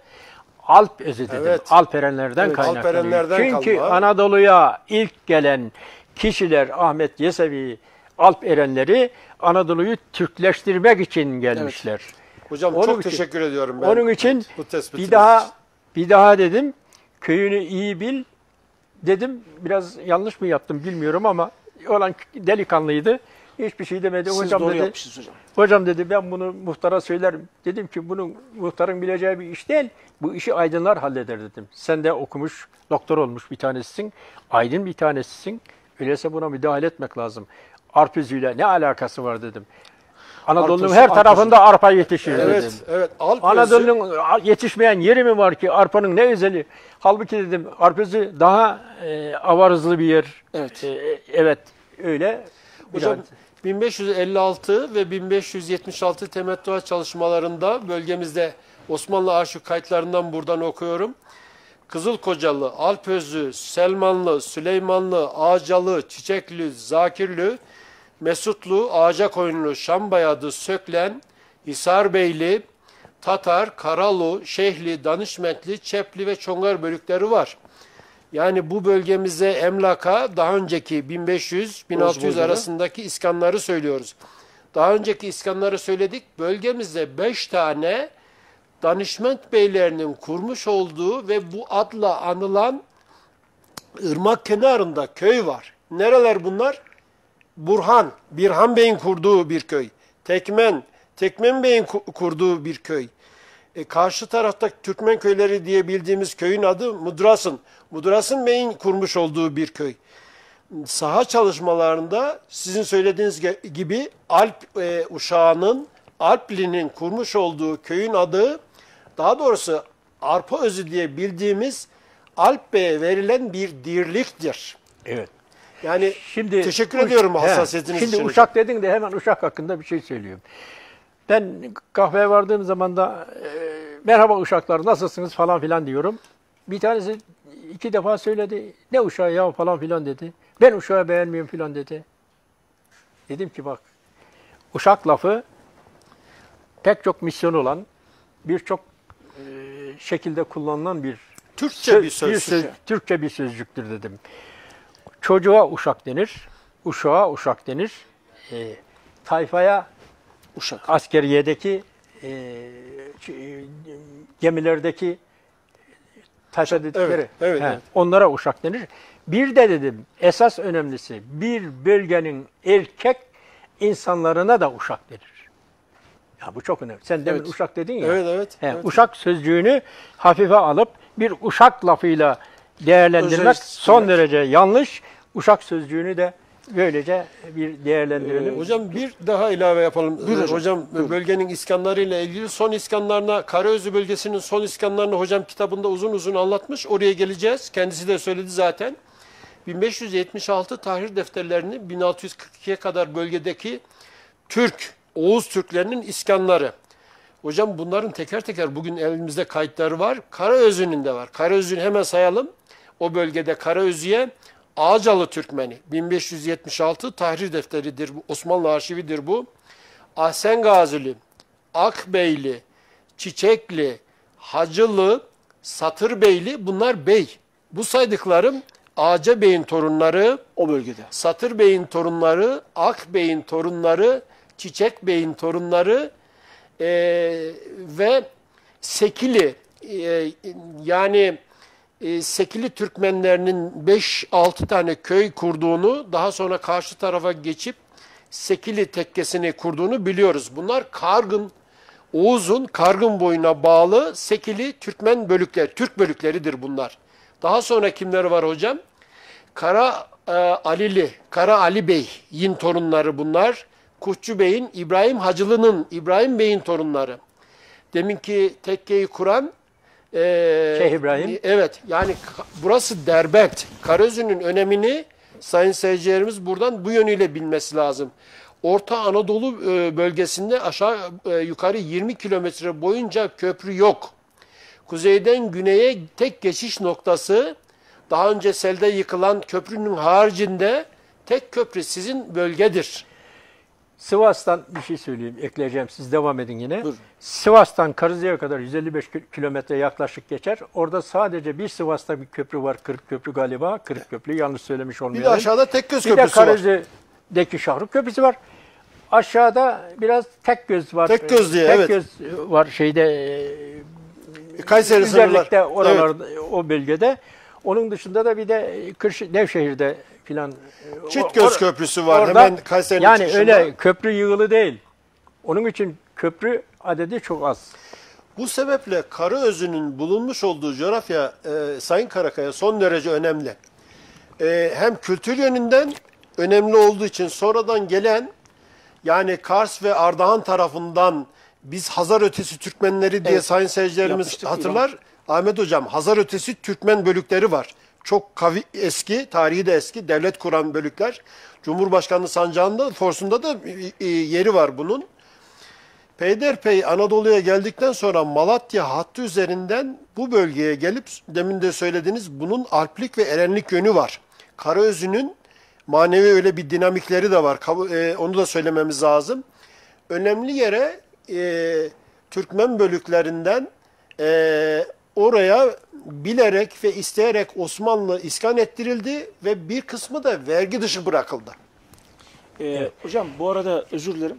Speaker 2: Alp özü dedim.
Speaker 3: Evet.
Speaker 2: Alperenlerden
Speaker 3: Evet,
Speaker 2: kaynaklanıyor.
Speaker 3: Alperenlerden
Speaker 2: Çünkü
Speaker 3: kalma.
Speaker 2: Anadolu'ya ilk gelen kişiler Ahmet Yesevi, Alp erenleri Anadolu'yu Türkleştirmek için gelmişler.
Speaker 3: Hocam
Speaker 2: Onun
Speaker 3: çok
Speaker 2: için-
Speaker 3: teşekkür ediyorum ben.
Speaker 2: Onun için
Speaker 3: bu tespitiniz
Speaker 2: bir daha dedim köyünü iyi bil dedim. Biraz yanlış mı yaptım bilmiyorum ama olan delikanlıydı. Hiçbir şey demedi.
Speaker 1: Siz
Speaker 2: Hocam
Speaker 1: doğru
Speaker 2: dedi.
Speaker 1: yapmışsınız hocam.
Speaker 2: Hocam dedi ben bunu muhtara söylerim. Dedim ki bunun muhtarın bileceği bir iş değil. Bu işi aydınlar halleder dedim. Sen de okumuş, doktor olmuş bir tanesisin. Aydın bir tanesisin. Öyleyse buna müdahale etmek lazım. Arp üzüyle ne alakası var dedim. Anadolu'nun
Speaker 1: Arp
Speaker 2: her
Speaker 1: üzü,
Speaker 2: tarafında arpa yetişir
Speaker 3: Evet,
Speaker 2: dedim.
Speaker 3: evet. Alp özü-
Speaker 2: Anadolu'nun yetişmeyen yeri mi var ki arpanın ne özeli? Halbuki dedim arpözü daha avarızlı bir yer.
Speaker 1: Evet.
Speaker 2: Evet öyle.
Speaker 3: Hocam 1556 ve 1576 temettüa çalışmalarında bölgemizde Osmanlı arşiv kayıtlarından buradan okuyorum. Kızılkocalı, Alpözlü, Selmanlı, Süleymanlı, Ağacalı, Çiçekli, Zakirlü, Mesutlu, Ağacakoyunlu, Şambayadı, Söklen, Hisarbeyli, Tatar, Karalu, Şehli, Danışmentli, Çepli ve Çongar bölükleri var. Yani bu bölgemize emlaka daha önceki 1500-1600
Speaker 1: Bozburgaz'ı.
Speaker 3: arasındaki iskanları söylüyoruz. Daha önceki iskanları söyledik. Bölgemizde 5 tane danışment beylerinin kurmuş olduğu ve bu adla anılan ırmak kenarında köy var. Nereler bunlar? Burhan, Birhan Bey'in kurduğu bir köy. Tekmen Bey'in kurduğu bir köy. Karşı tarafta Türkmen köyleri diye bildiğimiz köyün adı Mudrasın. Mudrasın Bey'in kurmuş olduğu bir köy. Saha çalışmalarında sizin söylediğiniz gibi Alp uşağının, Alpli'nin kurmuş olduğu köyün adı, daha doğrusu Arpa Özü diye bildiğimiz Alp Bey'e verilen bir dirliktir.
Speaker 2: Evet.
Speaker 3: Yani
Speaker 2: Şimdi
Speaker 3: teşekkür ediyorum hassasiyetiniz için.
Speaker 2: Şimdi Uşak dedin de hemen Uşak hakkında bir şey söyleyeyim. Ben kahveye vardığım zaman da merhaba Uşaklar nasılsınız falan filan diyorum. Bir tanesi 2 defa söyledi. Ne Uşağı ya falan filan dedi. Ben Uşağı beğenmiyorum filan dedi. Dedim ki bak Uşak lafı pek çok misyon olan birçok şekilde kullanılan bir
Speaker 3: Türkçe bir söz.
Speaker 2: Türkçe bir sözcüktür dedim. Çocuğa uşak denir, uşağa uşak denir. Tayfaya
Speaker 1: Uşak.
Speaker 2: askeriyedeki gemilerdeki tayfa dedikleri.
Speaker 3: Evet.
Speaker 2: Onlara uşak denir. Bir de dedim esas önemlisi bir bölgenin erkek insanlarına da uşak denir. Ya bu çok önemli. Sen demin uşak dedin ya.
Speaker 3: Evet.
Speaker 2: Uşak sözcüğünü hafife alıp bir uşak lafıyla değerlendirmek son derece yanlış. Uşak sözcüğünü de böylece bir değerlendirelim.
Speaker 3: Hocam bir daha ilave yapalım.
Speaker 1: Buyurun
Speaker 3: Hocam bölgenin iskanlarıyla ilgili son iskanlarına, Karaözü bölgesinin son iskanlarını hocam kitabında uzun uzun anlatmış. Oraya geleceğiz. Kendisi de söyledi zaten. 1576 tahrir defterlerini 1642'ye kadar bölgedeki Oğuz Türklerinin iskanları. Hocam bunların teker teker bugün elimizde kayıtları var. Karaözü'nün de var. Karaözü'nü hemen sayalım. O bölgede Karaözü'ye Ağcalı Türkmeni 1576 tahrir defteridir. Osmanlı arşividir bu. Ahsengazili, Akbeyli, Çiçekli, Hacılı, Satırbeyli bunlar bey. Bu saydıklarım Ağca Bey'in torunları,
Speaker 1: O bölgede.
Speaker 3: Satır Bey'in torunları, Ak Bey'in torunları, Çiçek Bey'in torunları ve Sekili Sekili Türkmenlerinin 5-6 tane köy kurduğunu, daha sonra karşı tarafa geçip Sekili tekkesini kurduğunu biliyoruz. Bunlar Oğuz'un Kargın boyuna bağlı Sekili Türkmen bölükleri, Türk bölükleridir bunlar. Daha sonra kimleri var hocam? Kara Ali Bey'in torunları bunlar. Kuşçu Bey'in, İbrahim Hacılı'nın, İbrahim Bey'in torunları. Deminki tekkeyi kuran
Speaker 2: Şeyh İbrahim.
Speaker 3: Evet, yani burası Derbent. Karaözü'nün önemini sayın seyircilerimiz buradan bu yönüyle bilmesi lazım. Orta Anadolu bölgesinde aşağı yukarı 20 kilometre boyunca köprü yok. Kuzeyden güneye tek geçiş noktası, daha önce selde yıkılan köprünün haricinde tek köprü sizin bölgedir.
Speaker 2: Sivas'tan bir şey söyleyeyim, ekleyeceğim. Siz devam edin yine.
Speaker 1: Buyurun.
Speaker 2: Sivas'tan Karızlı'ya kadar 155 kilometre yaklaşık geçer. Orada sadece bir Sivas'ta bir köprü var. Kırık Köprü galiba. Kırık Köprü yanlış söylemiş
Speaker 3: Bir
Speaker 2: olmayalım.
Speaker 3: de aşağıda Tekgöz
Speaker 2: Bir de
Speaker 3: Köprüsü var.
Speaker 2: Karızlı'daki Şahruk Köprüsü var. Aşağıda biraz Tekgöz var.
Speaker 3: Tekgöz diye,
Speaker 2: Tekgöz var şeyde
Speaker 3: Kayseri sınırlar.
Speaker 2: özellikle oralarda, o bölgede. Onun dışında da bir de Nevşehir'de filan.
Speaker 3: Çitgöz Köprüsü var.
Speaker 2: Orada,
Speaker 3: Hemen Kayseri'nin
Speaker 2: yani
Speaker 3: çıkışında.
Speaker 2: öyle köprü yığılı değil. Onun için köprü adedi çok az.
Speaker 3: Bu sebeple Karaözü'nün bulunmuş olduğu coğrafya Sayın Karakaya son derece önemli. Hem kültür yönünden önemli olduğu için sonradan gelen, yani Kars ve Ardahan tarafından biz Hazarötesi Türkmenleri diye sayın seyircilerimiz
Speaker 1: Yapmıştık,
Speaker 3: hatırlar. Ahmet Hocam, Hazarötesi Türkmen bölükleri var. Çok eski, tarihi de eski, devlet kuran bölükler. Cumhurbaşkanlığı sancağında, forsunda da yeri var bunun. Peyderpey Anadolu'ya geldikten sonra Malatya hattı üzerinden bu bölgeye gelip, demin de söylediğiniz bunun alplik ve erenlik yönü var. Karaözü'nün manevi öyle bir dinamikleri de var. Onu da söylememiz lazım. Önemli yere Türkmen bölüklerinden oraya bilerek ve isteyerek Osmanlı iskan ettirildi ve bir kısmı da vergi dışı bırakıldı.
Speaker 1: Hocam bu arada özür dilerim.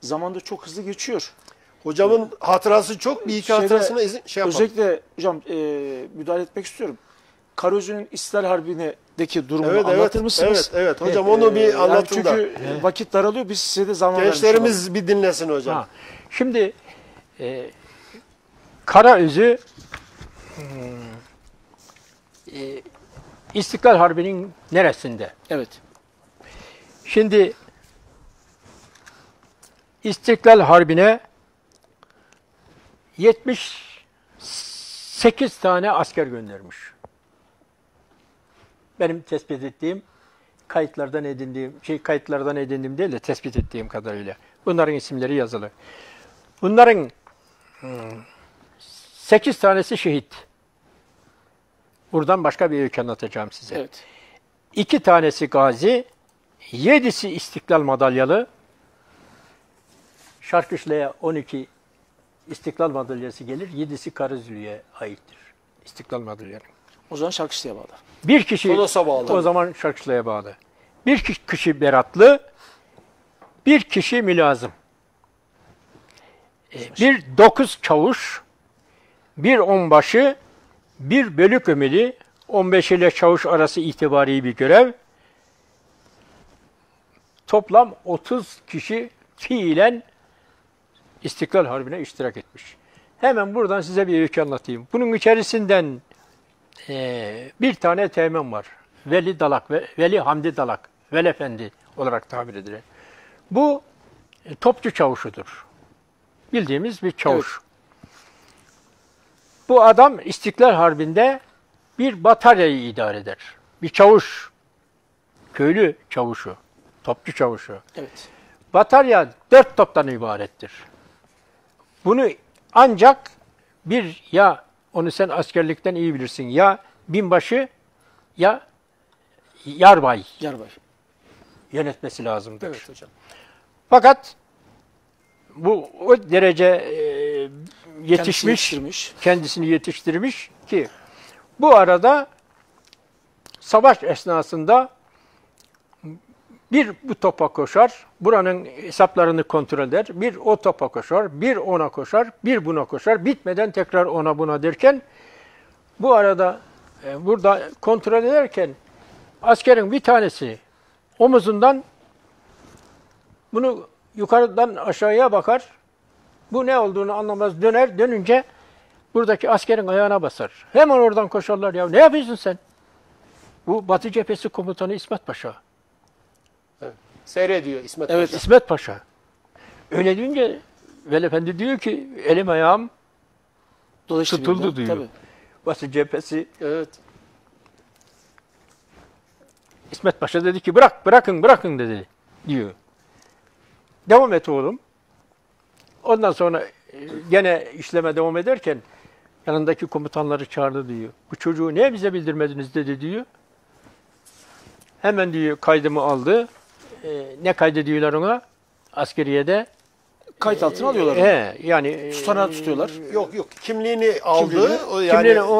Speaker 1: Zamanda çok hızlı geçiyor.
Speaker 3: Hocamın hatırası çok, bir iki hatırasına yapalım.
Speaker 1: Özellikle hocam müdahale etmek istiyorum. Karaözü'nün İstiklal Harbi'ndeki durumunu anlatır mısınız?
Speaker 3: Evet. Hocam onu bir anlatın da.
Speaker 1: Çünkü vakit daralıyor. Biz size de zaman vermiş olalım.
Speaker 3: Gençlerimiz bir dinlesin hocam.
Speaker 2: Şimdi Karaözü İstiklal Harbi'nin neresinde?
Speaker 1: Evet.
Speaker 2: Şimdi İstiklal Harbi'ne 78 tane asker göndermiş. Benim tespit ettiğim, kayıtlardan edindiğim değil de tespit ettiğim kadarıyla. Bunların isimleri yazılı. Bunların 8 tanesi şehit. Buradan başka bir öykü anlatacağım size.
Speaker 1: Evet.
Speaker 2: 2 tanesi gazi, 7'si İstiklal madalyalı. Şarkışla'ya 12 İstiklal Madalyası gelir. 7'si Karızlı'ya aittir. İstiklal Madalyaları.
Speaker 1: O zaman Şarkışla'ya bağlı.
Speaker 2: Bir kişi
Speaker 3: Tonos'a bağlı.
Speaker 2: o zaman Şarkışla'ya bağlı. Bir kişi Beratlı, bir kişi mülazım. Bir 9 çavuş, bir onbaşı, bir bölük ömeli, 15 ile çavuş arası itibari bir görev. Toplam 30 kişi fiilen İstiklal Harbi'ne iştirak etmiş. Hemen buradan size bir öykü anlatayım. Bunun içerisinden bir tane teğmen var. Veli Dalak, Veli Hamdi Dalak, Veli Efendi olarak tabir edilir. Bu topçu çavuşudur. Bildiğimiz bir çavuş. Evet. Bu adam İstiklal Harbi'nde bir bataryayı idare eder. Bir çavuş, köylü çavuşu, topçu çavuşu.
Speaker 1: Evet.
Speaker 2: Batarya 4 toptan ibarettir. Bunu ancak onu sen askerlikten iyi bilirsin, ya binbaşı ya yarbay yönetmesi lazımdır.
Speaker 1: Evet hocam.
Speaker 2: Fakat bu o derece kendisini yetiştirmiş ki bu arada savaş esnasında bir bu topa koşar, buranın hesaplarını kontrol eder, bir o topa koşar, bir ona koşar, bir buna koşar, bitmeden tekrar ona buna derken bu arada burada kontrol ederken askerin bir tanesi omuzundan bunu yukarıdan aşağıya bakar, bu ne olduğunu anlamaz, dönünce buradaki askerin ayağına basar. Hemen oradan koşarlar, ya ne yapıyorsun sen? Bu Batı Cephesi Komutanı İsmet Paşa.
Speaker 3: Evet. Seyrediyor İsmet
Speaker 2: Evet,
Speaker 3: Paşa.
Speaker 2: İsmet Paşa. Öyle deyince Veli Efendi diyor ki elim ayağım tutuldu diyor. Tabii. Batı Cephesi.
Speaker 3: Evet.
Speaker 2: İsmet Paşa dedi ki bırakın dedi diyor. Devam et oğlum. Ondan sonra gene işleme devam ederken yanındaki komutanları çağırdı diyor. Bu çocuğu niye bize bildirmediniz dedi diyor. Hemen diyor kaydımı aldı. Ne kaydediyorlar ona? Askeriyede.
Speaker 1: Kayıt altına alıyorlar.
Speaker 2: Yani
Speaker 1: tutanağı tutuyorlar.
Speaker 3: Yok kimliğini aldı.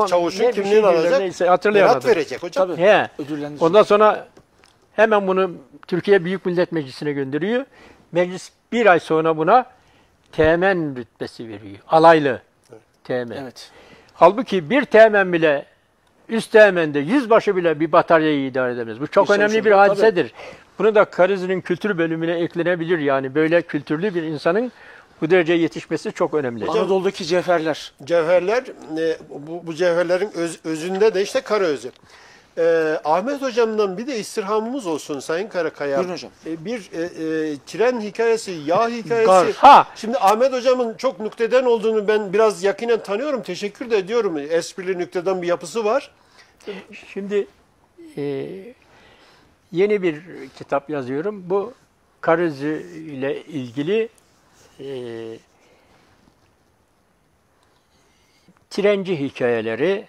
Speaker 3: Çavuşun kimliğini alacak.
Speaker 2: Neyse, hatırlayamadım.
Speaker 3: Berat verecek hocam.
Speaker 1: Tabii.
Speaker 2: Ondan sonra hemen bunu Türkiye Büyük Millet Meclisi'ne gönderiyor. Meclis bir ay sonra buna teğmen rütbesi veriyor. Alaylı teğmen.
Speaker 1: Evet.
Speaker 2: Halbuki bir teğmen bile, üst teğmende yüzbaşı bile bir bataryayı idare edemez. Bu çok önemli bir hadisedir. Tabii. Bunu da Karızlı'nın kültür bölümüne eklenebilir. Yani böyle kültürlü bir insanın bu derece yetişmesi çok önemli.
Speaker 1: Anadolu'daki cevherler.
Speaker 3: Cevherler, bu cevherlerin özünde de işte Karaözü. Ahmet Hocam'dan bir de istirhamımız olsun Sayın Karakaya.
Speaker 1: Buyurun hocam.
Speaker 3: Bir tren hikayesi, yağ hikayesi. Şimdi Ahmet Hocam'ın çok nükteden olduğunu ben biraz yakinen tanıyorum. Teşekkür de ediyorum. Esprili nükteden bir yapısı var.
Speaker 2: Şimdi yeni bir kitap yazıyorum. Bu Karızlı ile ilgili trenci hikayeleri,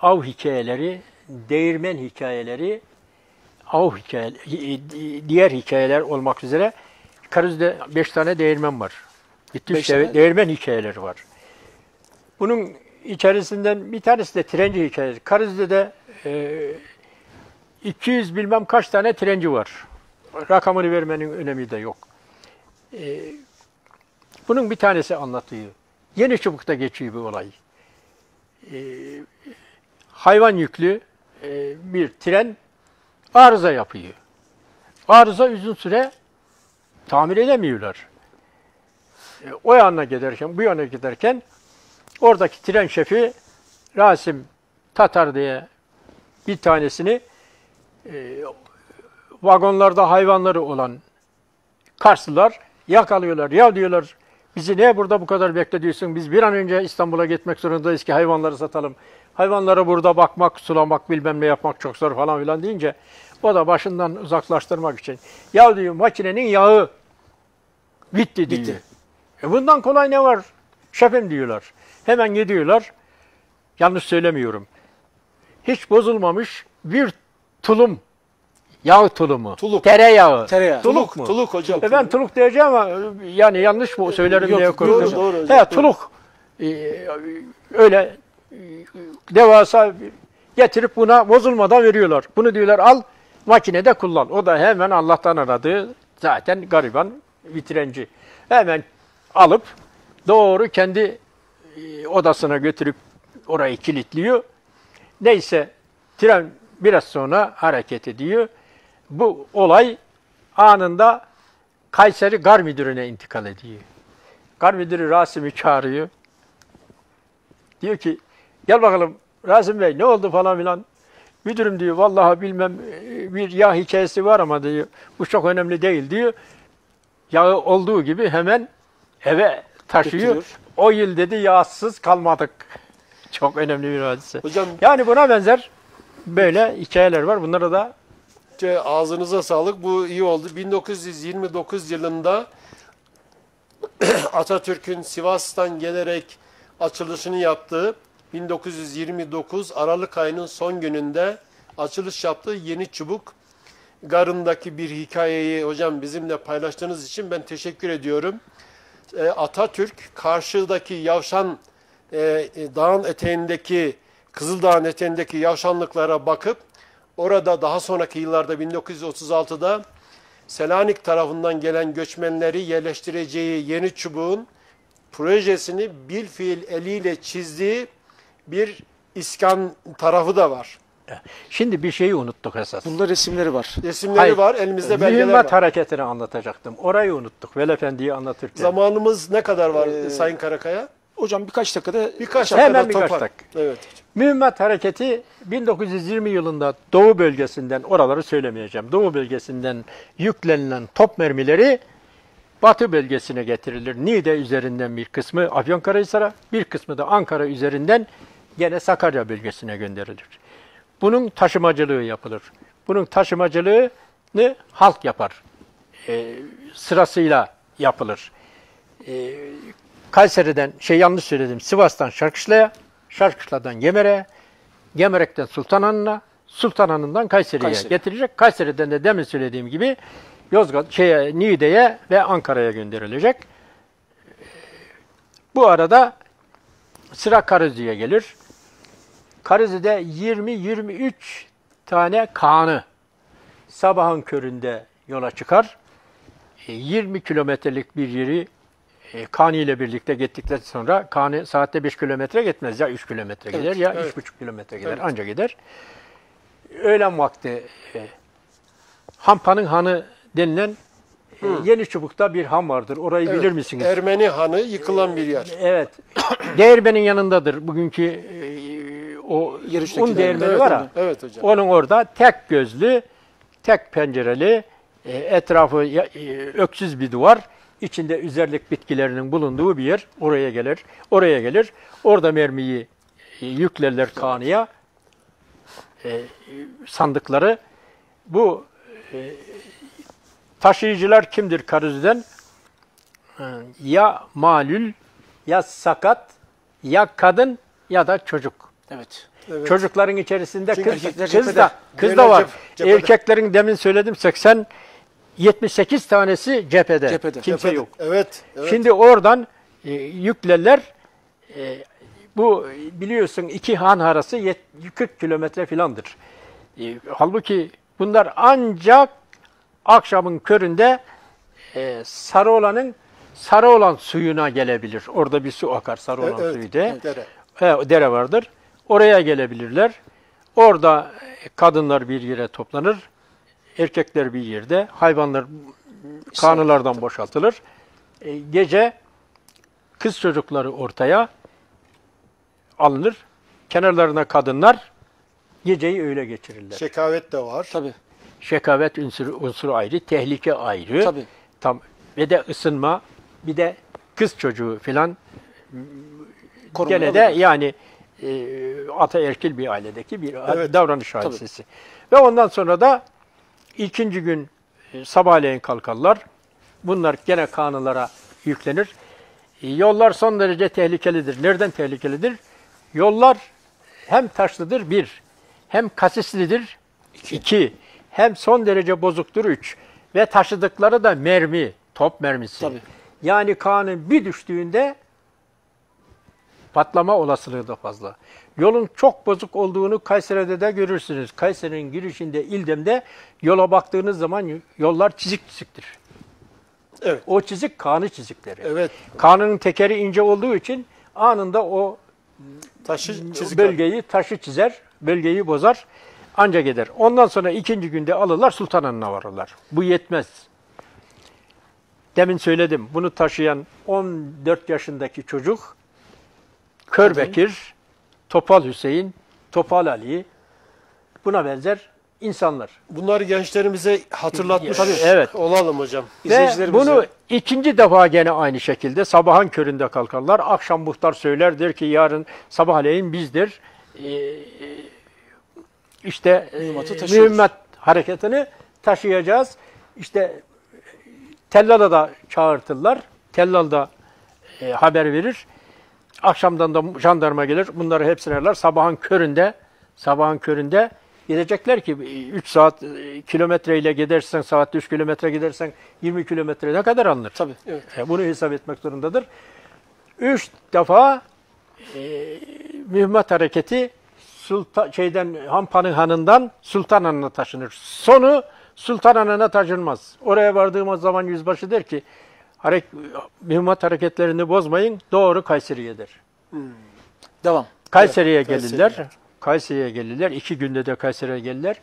Speaker 2: av hikayeleri, değirmen hikayeleri, av hikayeleri, diğer hikayeler olmak üzere Karızlı'da 5 tane değirmen var. Değirmen hikayeleri var. Bunun içerisinden bir tanesi de trenci hikayesi. Karızlı'da 200 bilmem kaç tane trenci var. Rakamını vermenin önemi de yok. Bunun bir tanesi anlatıyor. Yeniçubuk'ta geçiyor bu olay. Hayvan yüklü bir tren arıza yapıyor. Arıza uzun süre tamir edemiyorlar. O yana giderken, bu yana giderken oradaki tren şefi Rasim Tatar diye bir tanesini vagonlarda hayvanları olan Karslılar yakalıyorlar. Ya diyorlar, bizi niye burada bu kadar bekletiyorsun? Biz bir an önce İstanbul'a gitmek zorundayız ki hayvanları satalım. Hayvanlara burada bakmak, sulamak, bilmem ne yapmak çok zor falan filan deyince o da başından uzaklaştırmak için. Ya diyor, makinenin yağı bitti diyor. Bundan kolay ne var? Şefim diyorlar. Hemen gidiyorlar. Yanlış söylemiyorum. Hiç bozulmamış bir tulum Yağ tulumu.
Speaker 3: Tuluk.
Speaker 2: Tereyağı.
Speaker 1: Tereyağı.
Speaker 2: Tuluk mu?
Speaker 3: Tuluk hocam.
Speaker 2: Ben tuluk diyeceğim ama yani yanlış mı söylerim
Speaker 1: Yok,
Speaker 2: diye
Speaker 1: doğru,
Speaker 2: korkuyorum.
Speaker 3: doğru hocam,
Speaker 2: He, tuluk. Öyle devasa getirip buna bozulmadan veriyorlar. Bunu diyorlar al makinede kullan. O da hemen Allah'tan aradığı zaten gariban vitrenci. Hemen alıp doğru kendi odasına götürüp orayı kilitliyor. Neyse tren biraz sonra hareket ediyor. Bu olay anında Kayseri Gar Müdürü'ne intikal ediyor. Gar Müdürü Rasim'i çağırıyor. Diyor ki gel bakalım Rasim Bey ne oldu falan filan. Müdürüm diyor vallahi bilmem bir yağ hikayesi var ama diyor bu çok önemli değil diyor. Yağı olduğu gibi hemen eve taşıyor.
Speaker 1: Getiriyor.
Speaker 2: O yıl dedi yağsız kalmadık. Çok önemli bir hadise.
Speaker 3: Hocam
Speaker 2: Yani buna benzer böyle hikayeler var. Bunlara da
Speaker 3: ağzınıza sağlık. Bu iyi oldu. 1929 yılında Atatürk'ün Sivas'tan gelerek açılışını yaptığı 1929 Aralık ayının son gününde açılış yaptığı Yeni Çubuk Garı'ndaki bir hikayeyi hocam bizimle paylaştığınız için ben teşekkür ediyorum. Atatürk karşıdaki Yavşan dağın eteğindeki Kızıldağ'ın eteğindeki yavşanlıklara bakıp orada daha sonraki yıllarda 1936'da Selanik tarafından gelen göçmenleri yerleştireceği Yeni Çubuk'un projesini bilfiil eliyle çizdiği bir iskan tarafı da var.
Speaker 2: şimdi bir şeyi unuttuk esas.
Speaker 1: Bunda resimleri var.
Speaker 3: Resimleri
Speaker 2: Hayır,
Speaker 3: var, elimizde belgeler
Speaker 2: mühimmat
Speaker 3: var.
Speaker 2: hareketini anlatacaktım. Orayı unuttuk. Velefendi'yi anlatırken.
Speaker 3: Zamanımız ne kadar var Sayın Karakaya?
Speaker 1: Hocam birkaç dakikada
Speaker 3: Birkaç
Speaker 2: Hemen
Speaker 3: dakikada
Speaker 2: birkaç
Speaker 3: topar.
Speaker 2: dakika.
Speaker 3: Evet.
Speaker 2: Mühimmat hareketi 1920 yılında Doğu bölgesinden, oraları söylemeyeceğim, Doğu bölgesinden yüklenilen top mermileri Batı bölgesine getirilir. Niğde üzerinden bir kısmı Afyonkarahisar'a, bir kısmı da Ankara üzerinden gene Sakarya bölgesine gönderilir. Bunun taşımacılığı yapılır. Bunun taşımacılığını halk yapar. Sırasıyla yapılır. Kayseri'den, yanlış söyledim, Sivas'tan Şarkışla'ya, Şarkışla'dan Gemere'ye, Gemerek'ten Sultanhanı'na, Sultanhanı'ndan Kayseri'ye getirecek. Kayseri'den de demin söylediğim gibi Yozgat, Niğde'ye ve Ankara'ya gönderilecek. Bu arada sıra Karızlı'ya gelir. Karızlı'da 20-23 tane kağanı sabahın köründe yola çıkar. 20 kilometrelik bir yeri Kani ile birlikte gittikten sonra Kani saatte 5 kilometre gitmez. Ya 3 kilometre gider ya 3,5 kilometre gider. Anca gider. Öğlen vakti Hampa'nın hanı denilen Yeni Çubuk'ta bir han vardır. Orayı bilir misiniz?
Speaker 3: Ermeni hanı yıkılan bir yer.
Speaker 2: Evet. Değirmenin yanındadır. Bugünkü o un değirmeni var ya.
Speaker 3: Evet hocam.
Speaker 2: Onun orada tek gözlü, tek pencereli, etrafı öksüz bir duvar. İçinde üzerlik bitkilerinin bulunduğu bir yer. Oraya gelir. Oraya gelir. Orada mermiyi yüklerler kanıya. Sandıkları. Bu taşıyıcılar kimdir Karızlı'dan? Ya malül, ya sakat, ya kadın ya da çocuk.
Speaker 1: evet.
Speaker 3: Evet.
Speaker 2: Çocukların içerisinde
Speaker 3: Çünkü
Speaker 2: kız da var.
Speaker 3: cephede.
Speaker 2: Erkeklerin demin söyledim 78 tanesi cephede. Kimse yok.
Speaker 3: Evet.
Speaker 2: Şimdi oradan yüklerler. Bu biliyorsun iki han arası 40 kilometre filandır. Halbuki bunlar ancak akşamın köründe Sarıoğlan suyuna gelebilir. Orada bir su akar Sarıoğlan suyu de. Dere vardır. Oraya gelebilirler. Orada kadınlar bir yere toplanır. Erkekler bir yerde. Hayvanlar kanılardan boşaltılır. Gece kız çocukları ortaya alınır. Kenarlarına kadınlar geceyi öyle geçirirler.
Speaker 3: Şekavet de var.
Speaker 1: Tabii.
Speaker 2: Şekavet unsuru ayrı, tehlike ayrı.
Speaker 1: Tabii.
Speaker 2: Ve de ısınma, bir de kız çocuğu filan gene de
Speaker 1: alınır.
Speaker 2: yani ataerkil bir ailedeki bir davranış
Speaker 1: Tabii.
Speaker 2: hadisesi. Ve ondan sonra da ikinci gün sabahleyin kalkarlar. Bunlar gene kanılara yüklenir. Yollar son derece tehlikelidir. Nereden tehlikelidir? Yollar hem taşlıdır bir, hem kasislidir iki, hem son derece bozuktur 3 ve taşıdıkları da mermi, top mermisi.
Speaker 1: Tabii.
Speaker 2: Yani Kaan'ın bir düştüğünde patlama olasılığı da fazla. Yolun çok bozuk olduğunu Kayseri'de de görürsünüz. Kayseri'nin girişinde İldem'de yola baktığınız zaman yollar çizik çiziktir.
Speaker 3: Evet.
Speaker 2: O çizik Kaan'ı çizikleri.
Speaker 3: Evet.
Speaker 2: Kaan'ın tekeri ince olduğu için anında o
Speaker 3: Taşı çizik.
Speaker 2: bölgeyi taşı çizer, bölgeyi bozar, anca gider. Ondan sonra ikinci günde alırlar Sultanahmet'e varırlar. Bu yetmez. Demin söyledim, bunu taşıyan 14 yaşındaki çocuk, Körbekir, Topal Hüseyin, Topal Ali, buna benzer insanlar.
Speaker 3: Bunları gençlerimize hatırlatmış
Speaker 2: Tabii, evet.
Speaker 3: olalım hocam.
Speaker 2: Ve
Speaker 1: İzleyicilerimize-
Speaker 2: bunu ikinci defa gene aynı şekilde sabahın köründe kalkarlar. Akşam muhtar söyler, der ki yarın sabahleyin bizdir. İşte
Speaker 1: Mühimmatı taşıyoruz.
Speaker 2: mühimmat hareketini taşıyacağız. İşte Tellal'a da çağırtırlar. Tellal da haber verir. Akşamdan da jandarma gelir. Bunları hepsini alırlar. Sabahın köründe gidecekler ki 3 saat kilometreyle gidersen, saatte 3 kilometre gidersen 20 kilometre ne kadar alınır?
Speaker 1: Tabii.
Speaker 3: Evet.
Speaker 2: Bunu hesap etmek zorundadır. 3 defa mühimmat hareketi Hampan'ın hanından Sultanahmet'e taşınır. Sonu Sultanahmet'e taşınmaz. Oraya vardığımız zaman yüzbaşı der ki mühimmat hareketlerini bozmayın, doğru Kayseri'ye der.
Speaker 1: Devam.
Speaker 2: Kayseri'ye
Speaker 3: Evet,
Speaker 2: gelirler. Kayseri'ye gelirler. 2 günde de Kayseri'ye gelirler.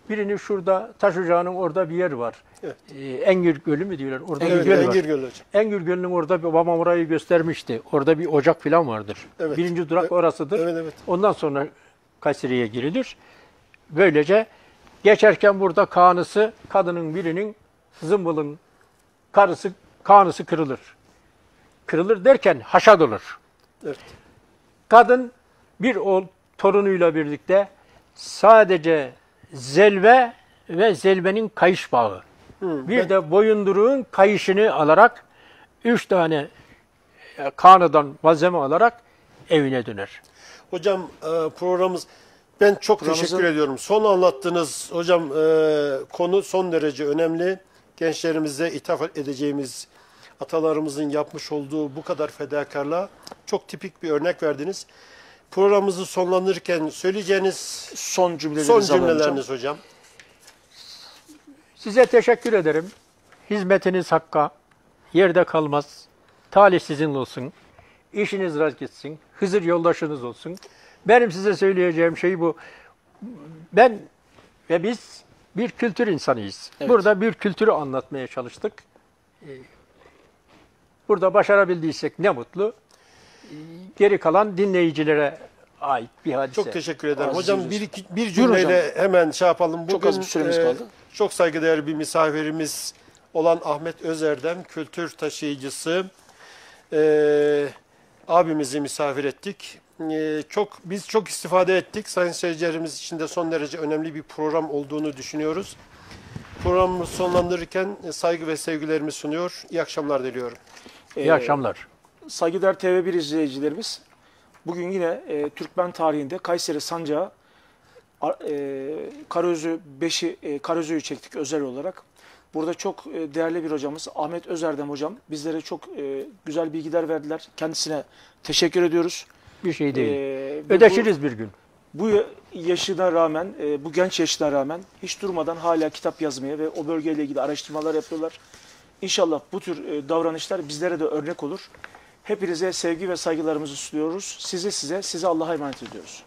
Speaker 2: Birini şurada taş ocağının orada bir yer var.
Speaker 3: Evet.
Speaker 2: Engür Gölü mü diyorlar? Orada
Speaker 3: Evet,
Speaker 2: bir göl var.
Speaker 3: Engir Gölü hocam.
Speaker 2: Engür Gölü'nün orada babam orayı göstermişti. Orada bir ocak falan vardır.
Speaker 3: Evet.
Speaker 2: Birinci durak orasıdır.
Speaker 3: Evet, evet.
Speaker 2: Ondan sonra Kayseri'ye girilir. Böylece geçerken burada kadının birinin zımbılın kanısı kırılır. Kırılır derken haşat olur.
Speaker 3: Evet.
Speaker 2: Kadın bir torunuyla birlikte sadece zelve ve zelvenin kayış bağı. Bir de boyunduruğun kayışını alarak 3 tane kanıdan malzeme alarak evine döner.
Speaker 3: Hocam programımız, ben çok
Speaker 1: Programımızın-
Speaker 3: teşekkür ediyorum. Son anlattığınız hocam konu son derece önemli. Gençlerimize ithaf edeceğimiz atalarımızın yapmış olduğu bu kadar fedakarlığa çok tipik bir örnek verdiniz. Programımızı sonlandırırken söyleyeceğiniz
Speaker 1: Son cümlelerinizi
Speaker 3: son
Speaker 1: alalım hocam.
Speaker 3: cümleleriniz hocam.
Speaker 2: Size teşekkür ederim. Hizmetiniz hakka, yerde kalmaz. Talih sizinle olsun. İşiniz rast gitsin. Hızır yoldaşınız olsun. Benim size söyleyeceğim şey bu. Ben ve biz bir kültür insanıyız.
Speaker 1: Evet.
Speaker 2: Burada bir kültürü anlatmaya çalıştık. Burada başarabildiysek ne mutlu. Geri kalan dinleyicilere ait bir hadise.
Speaker 3: Çok teşekkür ederim.
Speaker 1: Aziz
Speaker 3: Hocam
Speaker 1: Yüzüz.
Speaker 3: bir cümleyle hemen şey yapalım. Bugün
Speaker 1: Çok az bir süremiz kaldı.
Speaker 3: çok saygıdeğer bir misafirimiz olan Ahmet Özerdem, kültür taşıyıcısı, abimizi misafir ettik. Biz çok istifade ettik. Sayın seyircilerimiz için de son derece önemli bir program olduğunu düşünüyoruz. Programımızı sonlandırırken saygı ve sevgilerimi sunuyor. İyi akşamlar diliyorum.
Speaker 2: İyi akşamlar.
Speaker 1: Saygıdeğer TV1 izleyicilerimiz, bugün yine Türkmen tarihinde Kayseri Sancağı Karaözü 5'i Karaözü'yü çektik özel olarak. Burada çok değerli bir hocamız Ahmet Özerdem hocam bizlere çok güzel bilgiler verdiler. Kendisine teşekkür ediyoruz.
Speaker 2: Bir şey değil.
Speaker 1: Ve
Speaker 2: Ödeşiriz bir gün.
Speaker 1: Bu yaşına rağmen, bu genç yaşına rağmen hiç durmadan hala kitap yazmaya ve o bölgeyle ilgili araştırmalar yapıyorlar. İnşallah bu tür davranışlar bizlere de örnek olur. Hepinize sevgi ve saygılarımızı sunuyoruz. Size Allah'a emanet ediyoruz.